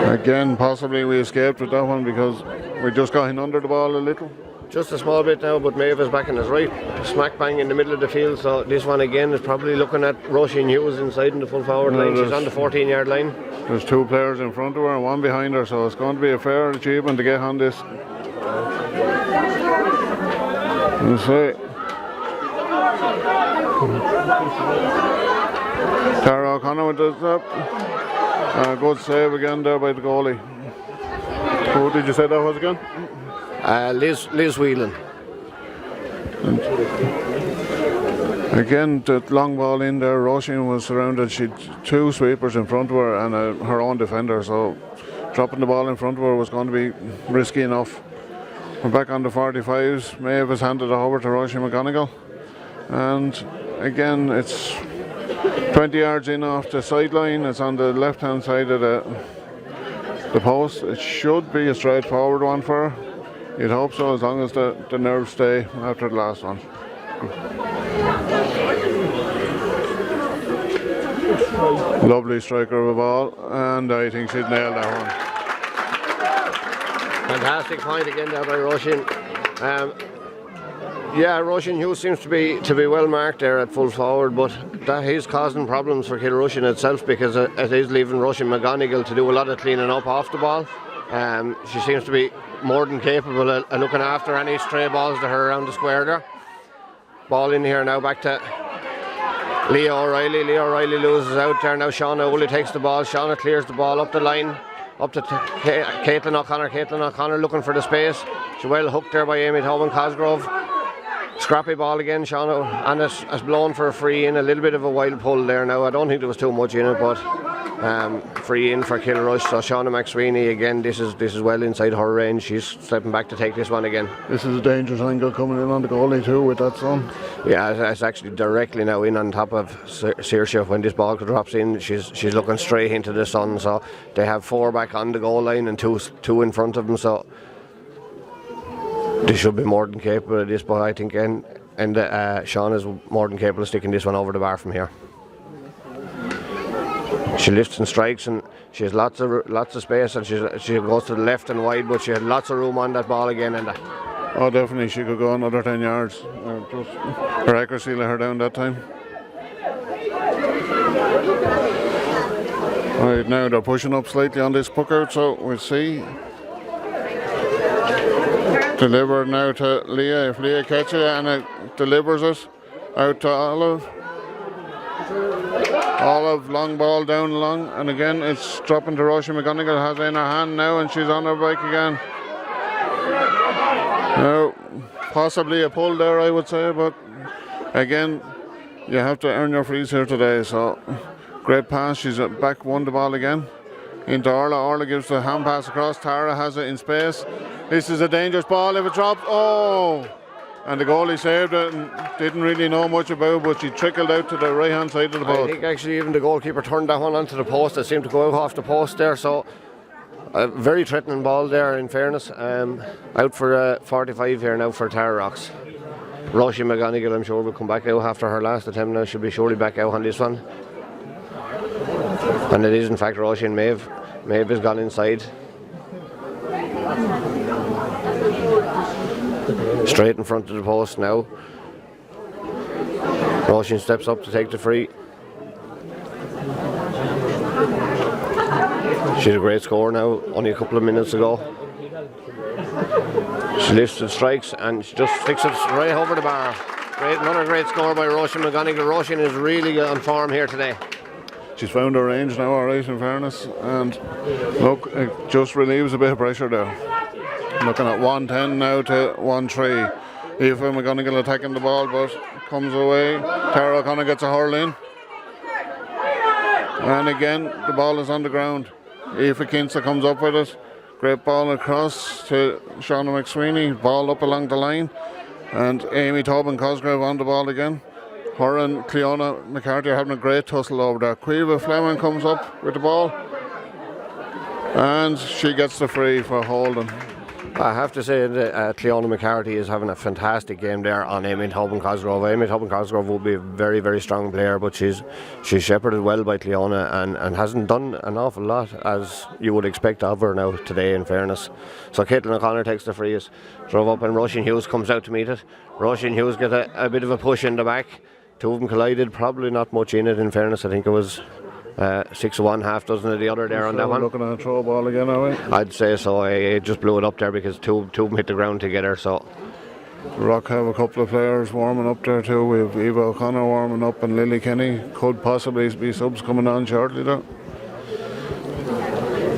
Again, possibly we escaped with that one because we just got in under the ball a little. Just a small bit now, but Maeve is back in his right, smack bang in the middle of the field. So this one again is probably looking at Roisin Hughes inside in the full forward line. She's on the 14-yard line. There's 2 players in front of her and 1 behind her, so it's going to be a fair achievement to get on this. Let's see. Tara O'Connor does that. Good save again there by the goalie. Who did you say that was again? Liz Whelan. Again, the long ball in there. Roisin was surrounded. She had 2 sweepers in front of her and her own defender, so dropping the ball in front of her was going to be risky enough. We're back on the 45s. Maeve has handed it over to Roisin McGonigal, and again it's 20 yards in off the sideline. It's on the left hand side of the post. It should be a straightforward one for her. You'd hope so, as long as the nerves stay after the last one. Lovely striker of a ball, and I think she'd nailed that one. Fantastic point again there by Roisin. Roisin Hughes seems to be well marked there at full forward, but that is causing problems for Kilrush in itself because it is leaving Roisin McGonigal to do a lot of cleaning up off the ball. She seems to be more than capable of looking after any stray balls to her around the square there. Ball in here now back to Leah O'Reilly. Leah O'Reilly loses out there now. Shauna Woolley takes the ball. Shauna clears the ball up the line, up to Caitlin O'Connor. Caitlin O'Connor looking for the space. She's well hooked there by Amy Tobin Cosgrove. Scrappy ball again, Shauna, and it's blown for a free in. A little bit of a wild pull there now. I don't think there was too much in it, but free in for Kilrush. So Shauna McSweeney again. This is well inside her range. She's stepping back to take this one again. This is a dangerous angle coming in on the goalie too with that son. Yeah, it's actually directly now in on top of Saoirse. When this ball drops in, she's looking straight into the sun. So they have 4 back on the goal line and two in front of them. So they should be more than capable of this, but I think Sean is more than capable of sticking this one over the bar from here. She lifts and strikes, and she has lots of space, and she goes to the left and wide, but she had lots of room on that ball again. And oh, definitely, she could go another 10 yards. Just her accuracy let her down that time. Right now they're pushing up slightly on this puck out, so we'll see. Delivered now to Leah. If Leah catches it and it delivers it out to Olive. Olive, long ball down long, and again it's dropping to Roisin McGonigal. Has it in her hand now, and she's on her bike again. Now, possibly a pull there, I would say, but again, you have to earn your frees here today. So, great pass. She's back, won the ball again into Orla. Orla gives the hand pass across. Tara has it in space. This is a dangerous ball. If it drops, oh! And the goalie saved it and didn't really know much about it, but she trickled out to the right hand side of the post. I think actually even the goalkeeper turned that one onto the post. It seemed to go off the post there, so a very threatening ball there in fairness. Out for 45 here now for Tara Rocks. Roisin McGonigal, I'm sure, will come back out after her last attempt now. She'll be surely back out on this one. And it is in fact Roisin. Maeve has gone inside. Straight in front of the post now. Roisin steps up to take the free. She's a great scorer now, only a couple of minutes ago. She lifts and strikes and she just sticks it right over the bar. Another great score by Roisin McGonigal. Roisin is really on form here today. She's found her range now, alright, in fairness, and look, it just relieves a bit of pressure there. Looking at 1-10 now to 1-3. Aoife McGonigal attacking the ball, but comes away. Tara O'Connor gets a hurl in. And again, the ball is on the ground. Aoife Kinsa comes up with it. Great ball across to Shauna McSweeney. Ball up along the line. And Amy Tobin Cosgrave on the ball again. Her and Cleona McCarthy are having a great tussle over there. Quiva Fleming comes up with the ball. And she gets the free for holding. I have to say that Cleona McCarthy is having a fantastic game there on Amy Tobin Cosgrove. Amy Tobin Cosgrove will be a very, very strong player, but she's shepherded well by Cleona and hasn't done an awful lot as you would expect of her now today, in fairness. So Caitlin O'Connor takes the frees, drove up, and Roisin Hughes comes out to meet it. Roisin Hughes gets a bit of a push in the back. Two of them collided, probably not much in it, in fairness. I think it was 6 of one, half dozen of the other there on that one. Looking at a throw ball again, are we? I'd say so. I just blew it up there because two of them hit the ground together. So Rock have a couple of players warming up there too. We have Eva O'Connor warming up and Lily Kenny. Could possibly be subs coming on shortly there.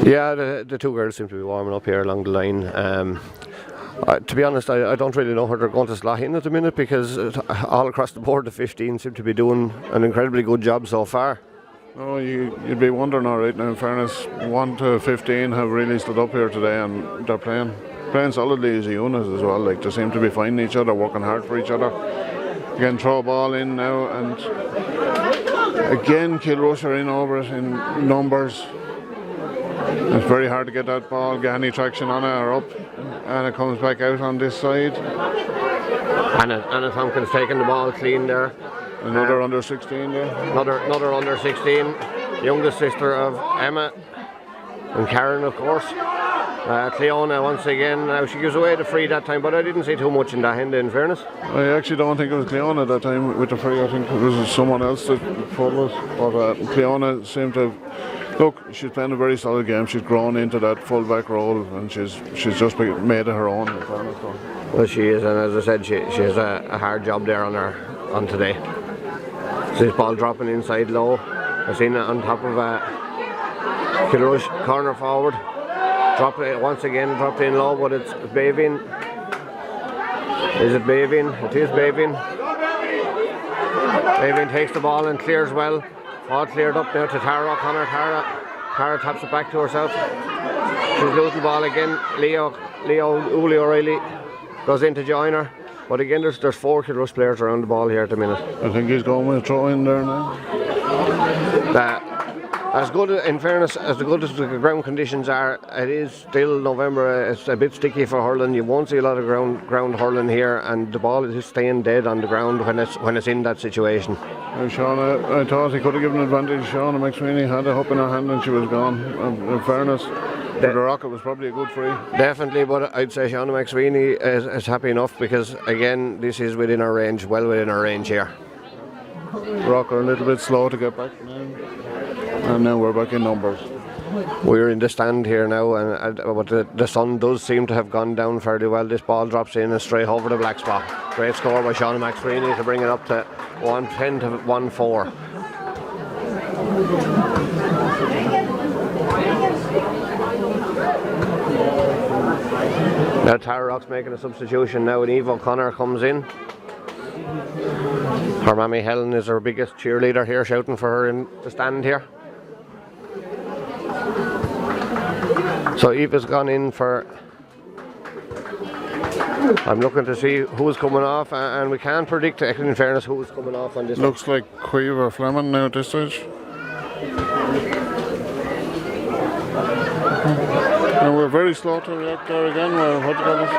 Yeah, the two girls seem to be warming up here along the line. To be honest, I don't really know where they're going to slot in at the minute, because all across the board the 15 seem to be doing an incredibly good job so far. Oh, you'd be wondering, all right. Now, in fairness, 1 to 15 have really stood up here today, and they're playing solidly as a unit as well. Like, they seem to be finding each other, working hard for each other. Again, throw a ball in now, and again Kilrush are in over it in numbers. It's very hard to get that ball, get any traction on it or up, and it comes back out on this side. Anna Tompkins taking the ball clean there. Another under 16 there. Another under 16, youngest sister of Emma and Karen, of course. Cleona once again. Now she gives away the free that time, but I didn't see too much in that end, in fairness. I actually don't think it was Cleona that time with the free. I think it was someone else that pulled it. But Cleona seemed to look. She's playing a very solid game. She's grown into that full-back role, and she's just made it her own. In fairness, so. Well, she is, and as I said, she has a hard job there on today. So this ball dropping inside low. I've seen it on top of Kilrush, corner forward. Drop it once again, dropped in low, but it's Bavin. Is it Bavin? It is Bavin. Bavin takes the ball and clears well. All cleared up now to Tara O'Connor. Tara taps it back to herself. She's losing the ball again. Leo Uli O'Reilly goes in to join her. But again, there's 4 Kilrush players around the ball here at the minute. I think he's going with a throw in there now. As good, in fairness, as good as the ground conditions are, it is still November. It's a bit sticky for hurling. You won't see a lot of ground hurling here, and the ball is staying dead on the ground when it's in that situation. Shauna, I thought he could have given advantage. Shauna McSweeney had it up in her hand and she was gone. In fairness, the rocket was probably a good free. Definitely, but I'd say Shauna McSweeney is happy enough, because again, this is within our range, well within our range here. Rock are a little bit slow to get back now. And now we're back in numbers. We're in the stand here now, and but the sun does seem to have gone down fairly well. This ball drops in and straight over the black spot. Great score by Sean McSweeney to bring it up to 110 to 1-4. Now Tara Rock's making a substitution now, and Eve O'Connor comes in. Her mammy Helen is her biggest cheerleader here, shouting for her in the stand here. So Eve has gone in for... I'm looking to see who's coming off, and we can't predict, in fairness, who's coming off on this. Looks like Quiver Fleming now at this stage. And we're very slow to react there again. What do you call this?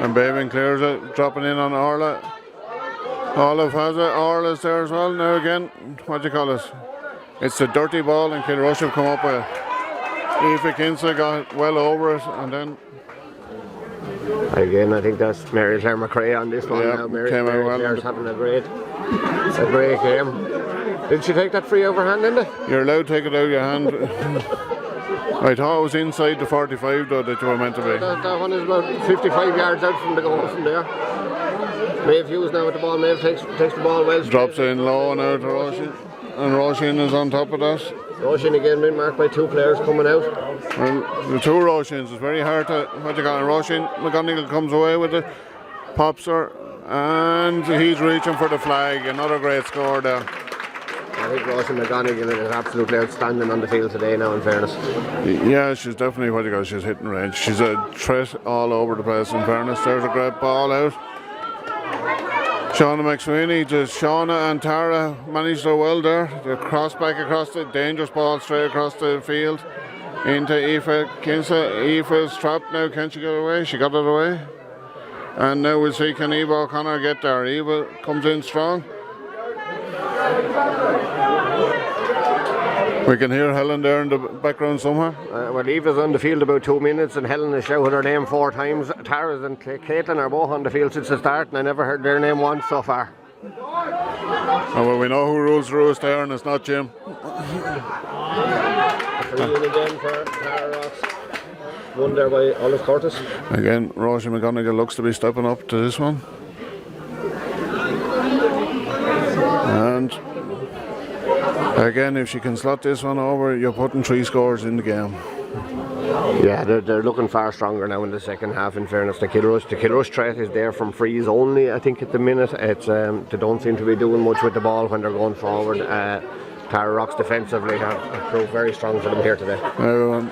And Baven clears it, dropping in on Orla. Olive has it, Orla's there as well. Now again, what do you call it? It's a dirty ball, and Kilrush have come up with it. Aoife Kinsella got well over it, and then... Again, I think that's Mary Claire McRae on this one. Yeah, now. Mary came out well. Claire's having a great game. Did she take that free overhand, Linda? You're allowed to take it out of your hand. I thought it was inside the 45 though that you were meant to be. That one is about 55 yards out from the goal from there. Maeve Hughes now with the ball. Maeve takes the ball well. Drops in low now to Roisin. And Roisin is on top of that. Roisin again being marked by two players coming out. Well, the two Roisins, it's very hard to... What you got? Roisin McGonigal comes away with it. Pops her. And he's reaching for the flag. Another great score there. I think Roisin McGonigal is absolutely outstanding on the field today now, in fairness. Yeah, she's definitely, what you got, she's hitting range. She's a threat all over the place, in fairness. There's a great ball out. Shauna McSweeney, just Shauna and Tara managed so well there. The cross back across the dangerous ball straight across the field into Aoife Kinsella. Aoife's trapped now, can she get away? She got it away. And now we'll see, can Eva O'Connor get there? Eva comes in strong. We can hear Helen there in the background somewhere. Well, Eva's on the field about 2 minutes, and Helen has shouted her name 4 times. Tara's and Caitlin are both on the field since the start, and I never heard their name once so far. Oh, well, we know who rules the roost there, and it's not Jim. Again for Tara Ross. Won there by Olive Curtis. Again, Roisin McGonigal looks to be stepping up to this one. And again, if she can slot this one over, you're putting 3 scores in the game. Yeah, they're looking far stronger now in the second half, in fairness. The Kilrush threat is there from frees only, I think, at the minute. It's they don't seem to be doing much with the ball when they're going forward. Tara Rocks defensively have proved very strong for them here today.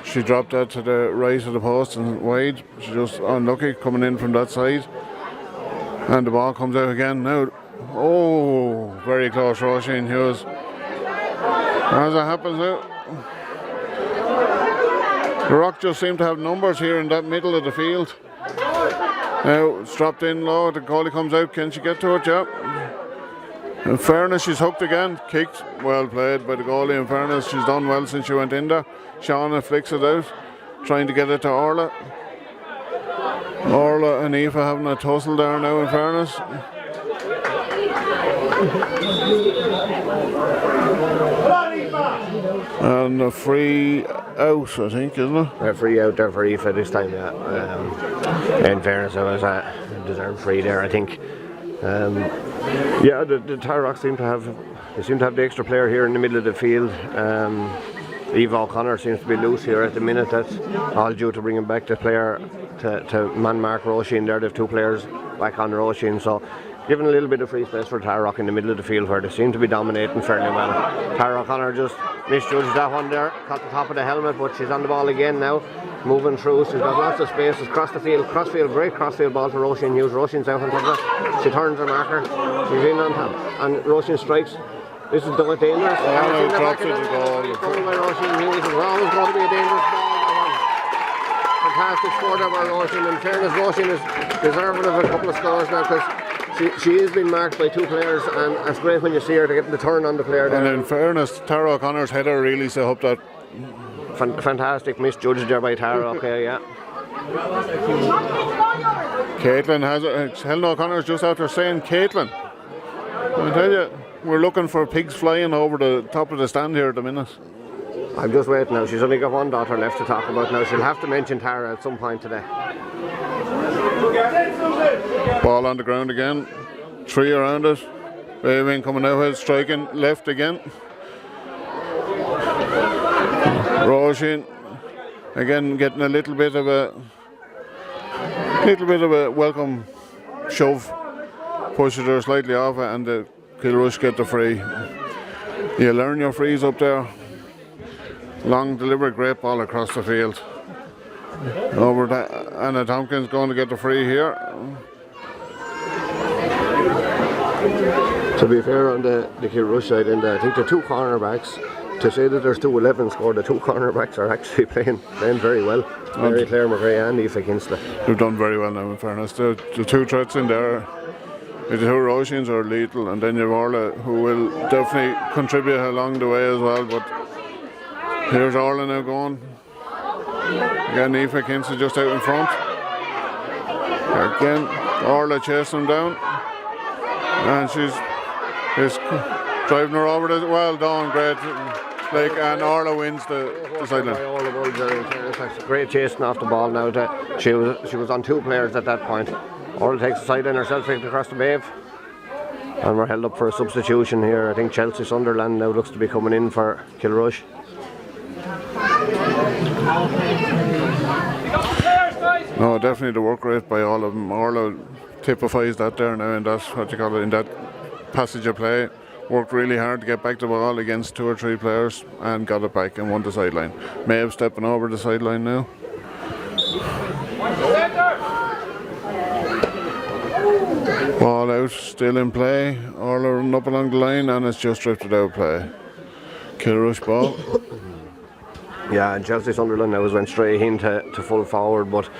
She dropped that to the right of the post and wide. She's just unlucky coming in from that side. And the ball comes out again now. Oh, very close, Roisin Hughes. As it happens out. The Rock just seem to have numbers here in that middle of the field. Now it's dropped in low, the goalie comes out, can she get to it? Yeah. In fairness, she's hooked again, kicked, well played by the goalie. In fairness, she's done well since she went in there. Shauna flicks it out, trying to get it to Orla. Orla and Aoife having a tussle there now, in fairness. And a free out, I think, isn't it? A free out there for Aoife this time, yeah. In fairness, it was a deserved free there, I think. Yeah, the Tara Rock seem to have the extra player here in the middle of the field. Eva O'Connor seems to be loose here at the minute. That's all due to bringing back the player to man mark Roisin there. They have 2 players back on Roisin, so giving a little bit of free space for Tara Rock in the middle of the field where they seem to be dominating fairly well. Tara O'Connor just misjudged that one there, caught the top of the helmet, but she's on the ball again now, moving through. She's got lots of spaces across the field, great crossfield ball for Roisin Hughes. Roisin's out on top of her. She turns her marker, she's in on top, and Roisin strikes. This is dangerous. Drops it to goal. By Roisin Hughes. It's always going to be a dangerous ball. Fantastic score there by Roisin. In fairness, Roisin is deserving of a couple of scores now, because she is being marked by 2 players, and it's great when you see her to get the turn on the player there. And in fairness, Tara O'Connor's header really set up that Fantastic misjudged there by Tara, okay, yeah. Caitlin has Helen O'Connor's just after saying Caitlin. I tell you, we're looking for pigs flying over the top of the stand here at the minute. I'm just waiting now. She's only got one daughter left to talk about now. She'll have to mention Tara at some point today. Ball on the ground again. 3 around it. Waving coming out ahead, striking left again. Roisin again getting a little bit of a welcome shove. Pushes her slightly off it, and the Kilrush get the free. You learn your frees up there. Long deliberate great ball across the field. Over to Anna Tompkins going to get the free here. To be fair on the Kilrush side, and I think the 2 cornerbacks, to say that there's 2-11 scored, the 2 cornerbacks are actually playing very well. Mary Claire McRae and Aoife Kinsley. They've done very well now, in fairness. The 2 threats in there, the 2 Roisin's are lethal, and then you've Orla, who will definitely contribute along the way as well. But here's Orla now going. Again, Aoife Kinsley just out in front. Again, Orla chasing him down. And she's driving her over. Well done, great. And Orla wins the sideline. Great chasing off the ball now. She was on 2 players at that point. Orla takes the sideline herself, takes it across the Maeve. And we're held up for a substitution here. I think Chelsea Sunderland now looks to be coming in for Kilrush. No, definitely the work rate by all of them. Orla typifies that there now, and that's what you call it in that passage of play. Worked really hard to get back the ball against 2 or 3 players and got it back and won the sideline. Maeve stepping over the sideline now. Ball out, still in play. Orla running up along the line, and it's just drifted out of play. Kilrush ball. Yeah, and Chelsea Sunderland now has went straight into full forward, but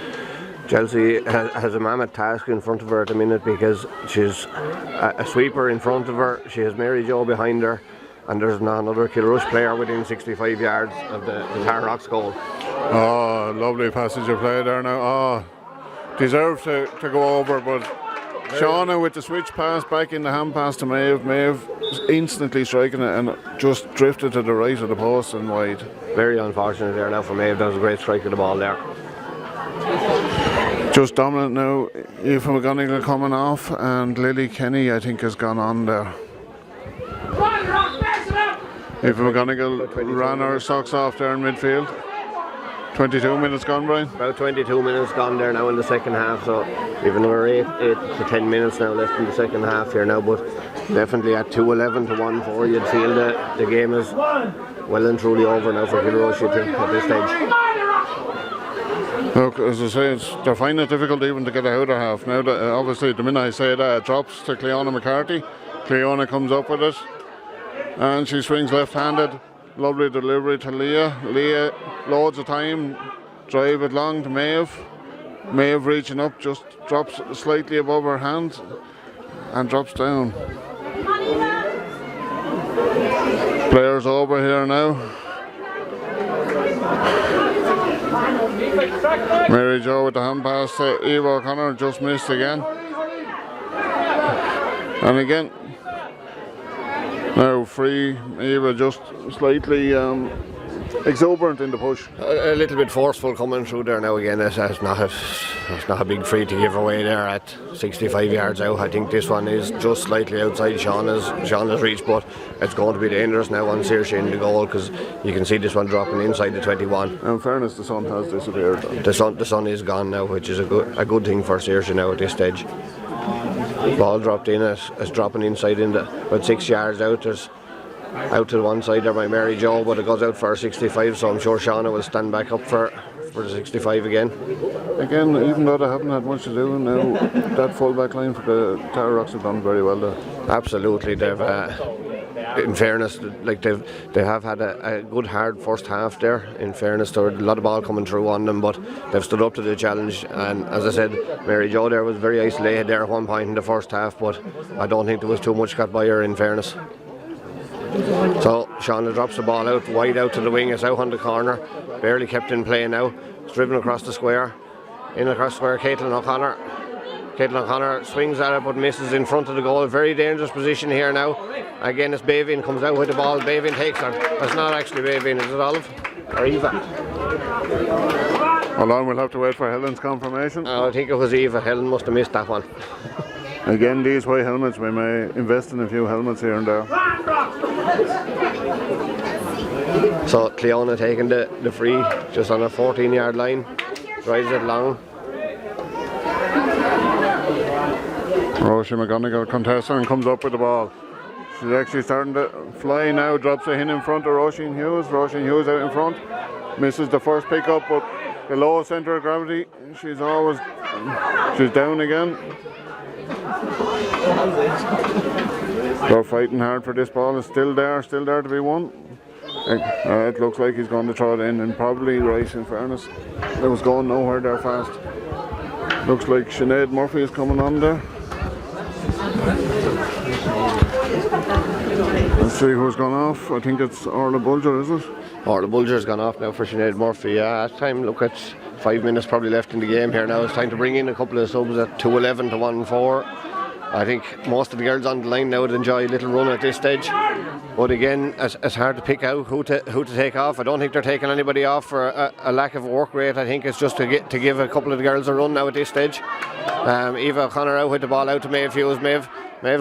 Chelsea has a mammoth task in front of her at the minute, because she's a sweeper in front of her. She has Mary Jo behind her, and there's another Kilrush player within 65 yards of the Tar Rocks goal. Oh, lovely passage of play there now. Oh, deserved to go over, but Shauna with the switch pass back in the hand pass to Maeve. Maeve instantly striking it and just drifted to the right of the post and wide. Very unfortunate there now for Maeve. That was a great strike of the ball there. Just dominant now. Aoife McGonigal coming off, and Lily Kenny I think has gone on there. Aoife McGonigal ran her socks off there in midfield. 22 minutes gone, Brian? About 22 minutes gone there now in the second half, so we've another 8 to 10 minutes now left in the second half here now, but definitely at 2-11 to 1-4 you'd feel that the game is well and truly over now for Kilrush, you think, at this stage. Look, as I say, they're finding it difficult even to get out of half. Now, obviously, the minute I say that, it drops to Cleona McCarthy. Cleona comes up with it, and she swings left-handed. Lovely delivery to Leah. Leah, loads of time, drive it long to Maeve. Maeve reaching up, just drops slightly above her hand and drops down. Players over here now. Mary Jo with the hand pass to Eva O'Connor, just missed again. And again, now free. Eva just slightly exuberant in the push. A little bit forceful coming through there now again. That's not a big free to give away there at 65 yards out. I think this one is just slightly outside Shauna's reach, but it's going to be dangerous now on Saoirse in the goal, because you can see this one dropping inside the 21. In fairness, the sun has disappeared. The sun is gone now, which is a good thing for Saoirse now at this stage. Ball dropped in, it's dropping inside in about 6 yards out. There's out to the one side there by Mary Jo, but it goes out for 65, so I'm sure Shauna will stand back up for the 65 again. Again, even though they haven't had much to do now, that full back line for the Tara Rocks have done very well there. Absolutely, they've in fairness, like they have had a good hard first half there. In fairness, there was a lot of ball coming through on them, but they've stood up to the challenge. And as I said, Mary Jo there was very isolated there at one point in the first half, but I don't think there was too much got by her, in fairness. So Shauna drops the ball out, wide out to the wing. It's out on the corner. Barely kept in play now. It's driven across the square. In across the square, Caitlin O'Connor. Caitlin O'Connor swings at it but misses in front of the goal. Very dangerous position here now. Again, it's Bavin comes out with the ball. Bavin takes her. That's not actually Bavin, is it Olive? Or Eva? Hold on, we'll have to wait for Helen's confirmation. I think it was Eva. Helen must have missed that one. Again, these white helmets, we may invest in a few helmets here and there. So Cleona taking the free just on a 14-yard line. Drives it long. Roisin McGonigal contests her and comes up with the ball. She's actually starting to fly now, drops it in front of Roisin Hughes. Roisin Hughes out in front. Misses the first pick up, but the low centre of gravity, she's down again. They're fighting hard for this ball. It's still there to be won. It looks like he's going to throw it in, and probably right, in fairness. It was going nowhere there fast. Looks like Sinead Murphy is coming on there. Let's see who's gone off. I think it's Orla Bulger, is it? Orla Bulger's gone off now for Sinead Murphy. Yeah, at time, look at 5 minutes probably left in the game here now. It's time to bring in a couple of subs at 2:11 to 1:04. I think most of the girls on the line now would enjoy a little run at this stage. But again, it's hard to pick out who to take off. I don't think they're taking anybody off for a lack of work rate. I think it's just to give a couple of the girls a run now at this stage. Eva O'Connor out with the ball out to Maeve Hughes. Maeve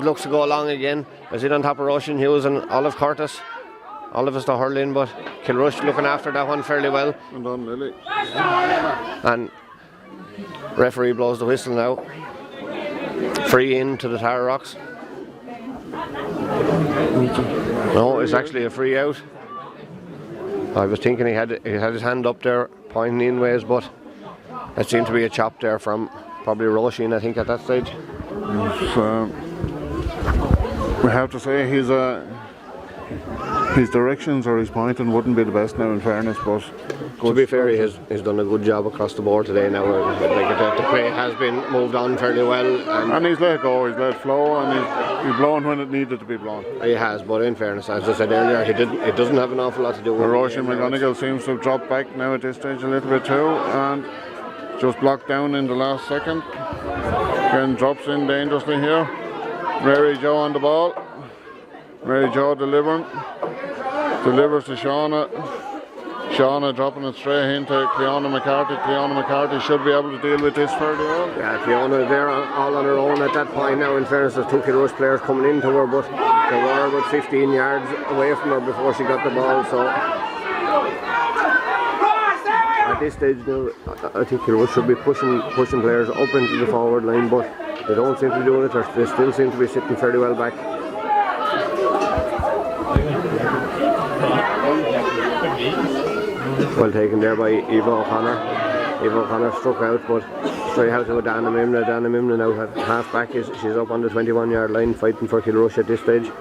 looks to go along again. Is it on top of Roisin Hughes and Olive Curtis? Olive is to hurl in, but Kilrush looking after that one fairly well. And done, Lily. And referee blows the whistle now. Free in to the Tara Rocks. No, it's actually a free out. I was thinking he had his hand up there pointing in ways, but it seemed to be a chop there from probably Roisin, I think, at that stage. We have to say his directions or his pointing wouldn't be the best now, in fairness, but to be fair, he's done a good job across the board today now. The play has been moved on fairly well, and he's let go, he's let flow, and he's blown when it needed to be blown. He has, but in fairness, as I said earlier, it doesn't have an awful lot to do with Roisin McGonigal seems to have dropped back now at this stage a little bit too, and just blocked down in the last second. Again, drops in dangerously here. Mary Jo on the ball. Mary Jo delivers to Shauna. Shauna dropping it straight into Cleona McCarthy. Cleona McCarthy should be able to deal with this fairly well. Yeah, Cleona there all on her own at that point now. In fairness, there's 2 Kilrush players coming into her, but they were about 15 yards away from her before she got the ball. So at this stage now, I think Kilrush should be pushing players up into the forward line, but they don't seem to be doing it. They still seem to be sitting fairly well back. Well taken there by Eva O'Connor. Eva O'Connor struck out, but straight out to Dana Mimna. Dana Mimna now at half back. She's up on the 21-yard line fighting for Kilrush at this stage.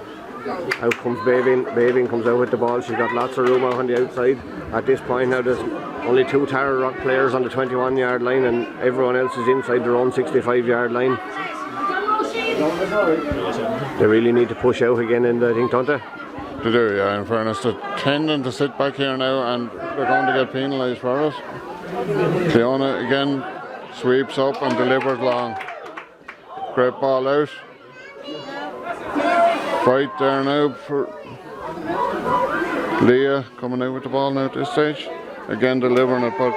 Out comes Bavin. Bavin comes out with the ball. She's got lots of room out on the outside. At this point now there's only 2 Tara Rock players on the 21-yard line, and everyone else is inside their own 65-yard line. They really need to push out again, and I think, don't they? They do, yeah, in fairness. They're tending to sit back here now, and they're going to get penalised for it. Cleona again sweeps up and delivers long. Great ball out. Fight there now for Leah coming out with the ball now at this stage. Again delivering it, but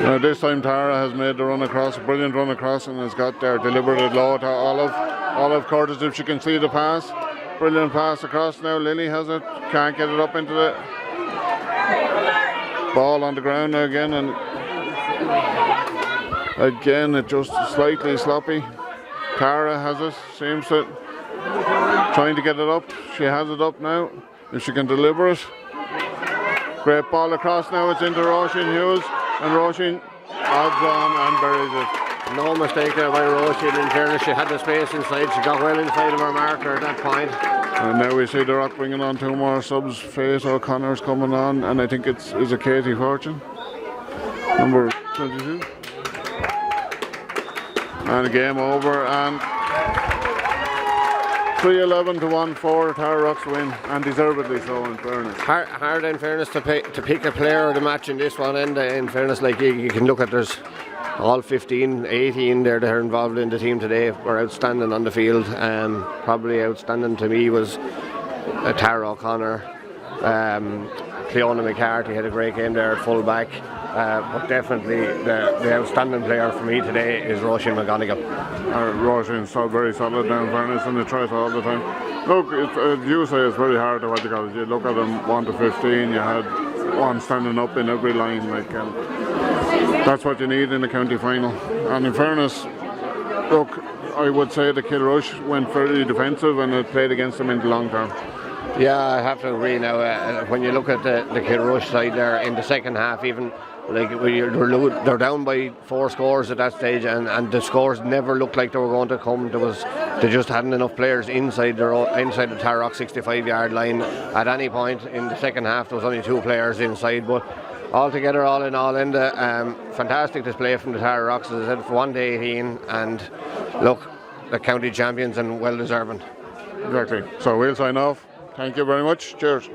now this time Tara has made the run across, a brilliant run across, and has got there, delivered it low to Olive. Olive Curtis, if she can see the pass. Brilliant pass across now. Lily has it, can't get it up into the ball on the ground now again, and again it just slightly sloppy. Tara has it, seems to trying to get it up. She has it up now, if she can deliver it. Great ball across now, it's into Roisin Hughes, and Roisin odds on and buries it. No mistake there by Roisin. In fairness, she had the space inside. She got well inside of her marker at that point. And now we see the Rock bringing on 2 more subs. Faith O'Connor's coming on, and I think is it Katie Fortune, number 22. And a game over, and 3-11 to 1-4, Tara Rocks win, and deservedly so, in fairness. Hard in fairness to pick a player of the match in this one, and in fairness, like you can look at, there's all 15, 18 there that are involved in the team today were outstanding on the field. Probably outstanding to me was Tara O'Connor. Cleona McCarthy had a great game there at full back. But definitely the outstanding player for me today is Roisin McGonigal. Roisin's very solid now, in fairness, and they try it all the time. Look, you say it's very hard to what you call it. You look at them 1 to 15, you had one standing up in every line. That's what you need in the county final. And in fairness, look, I would say the Kilrush went very defensive and it played against them in the long term. Yeah, I have to agree now. When you look at the Kilrush side there in the second half, even they're down by 4 scores at that stage, and the scores never looked like they were going to come. They just hadn't enough players inside the Tara Rock 65-yard line at any point in the second half. There was only 2 players inside, but altogether, all in all, fantastic display from the Tara Rocks, as I said, for 1 to 18, and look, the county champions and well deserving. Exactly. So we'll sign off. Thank you very much. Cheers.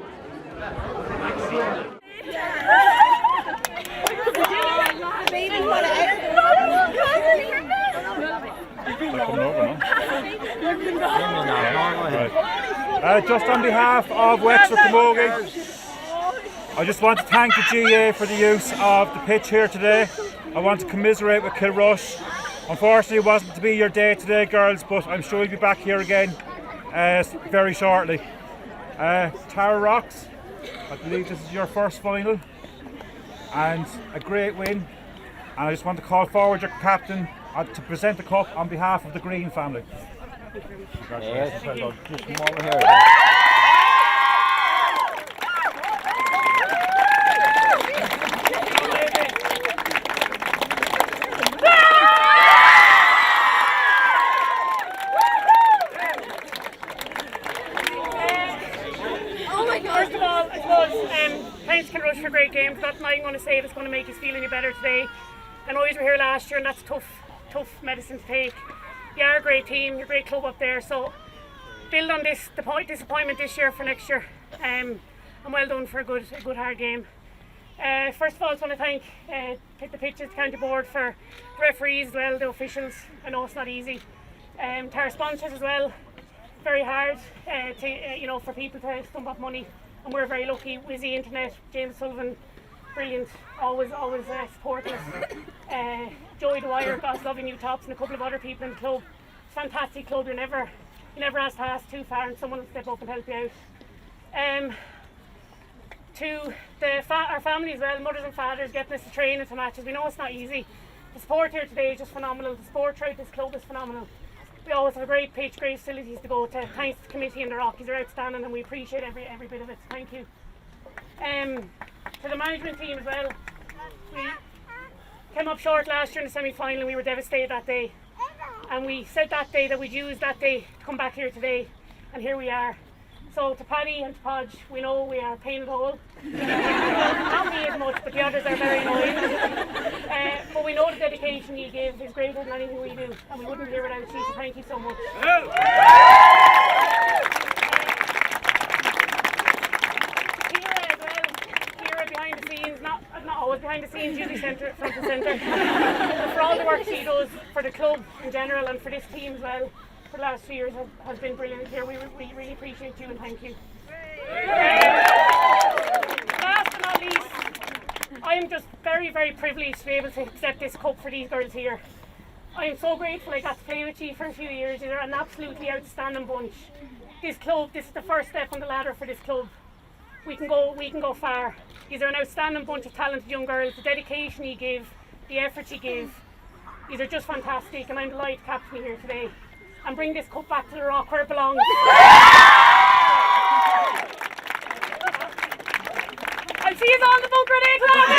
Just on behalf of Wexford Camogie, I just want to thank the GA for the use of the pitch here today. I want to commiserate with Kilrush. Unfortunately, it wasn't to be your day today, girls, but I'm sure you'll be back here again very shortly. Tara Rocks, I believe this is your first final, and a great win. And I just want to call forward your captain to present the cup on behalf of the Green family. Yes, just come over here. First of all, I suppose, thanks Kilrush for a great game. That's not I'm going to say that's going to make us feel any better today. I know you were here last year, and that's tough medicine to take. You are a great team, you're a great club up there, so build on this disappointment this year for next year. And well done for a good hard game. First of all, I just want to thank the pitches, the county board, for the referees as well, the officials. I know it's not easy. To our sponsors as well. Very hard for people to stump up money, and we're very lucky. Wizzy Internet, James Sullivan, brilliant, always supporting us. Joey Dwyer, God's loving you tops, and a couple of other people in the club. Fantastic club. You never ask to ask too far, and someone will step up and help you out. To our family as well, mothers and fathers getting us to train into matches. We know it's not easy. The support here today is just phenomenal. The support throughout this club is phenomenal. We always have a great pitch, great facilities to go to. Thanks to the committee and the Rockies, are outstanding, and we appreciate every bit of it. Thank you. To the management team as well. We came up short last year in the semi-final, and we were devastated that day. And we said that day that we'd use that day to come back here today, and here we are. So to Paddy and to Podge, we know we are pain in the hole. Not me as much, but the others are very annoying. But we know the dedication you give is greater than anything we do, and we wouldn't be here without you, so thank you so much. Kira as well. Kira behind the scenes, not always behind the scenes, usually front and centre. For all the work she does for the club in general and for this team as well. For the last 2 years has been brilliant here. We really appreciate you and thank you. Last but not least, I am just very, very privileged to be able to accept this cup for these girls here. I am so grateful I got to play with you for a few years. You're an absolutely outstanding bunch. This club, this is the first step on the ladder for this club. We can go far. These are an outstanding bunch of talented young girls. The dedication you give, the effort you give, these are just fantastic, and I'm delighted to captain you here today and bring this cup back to the Rock where it belongs. I'll see you all in the bunker at 8 o'clock.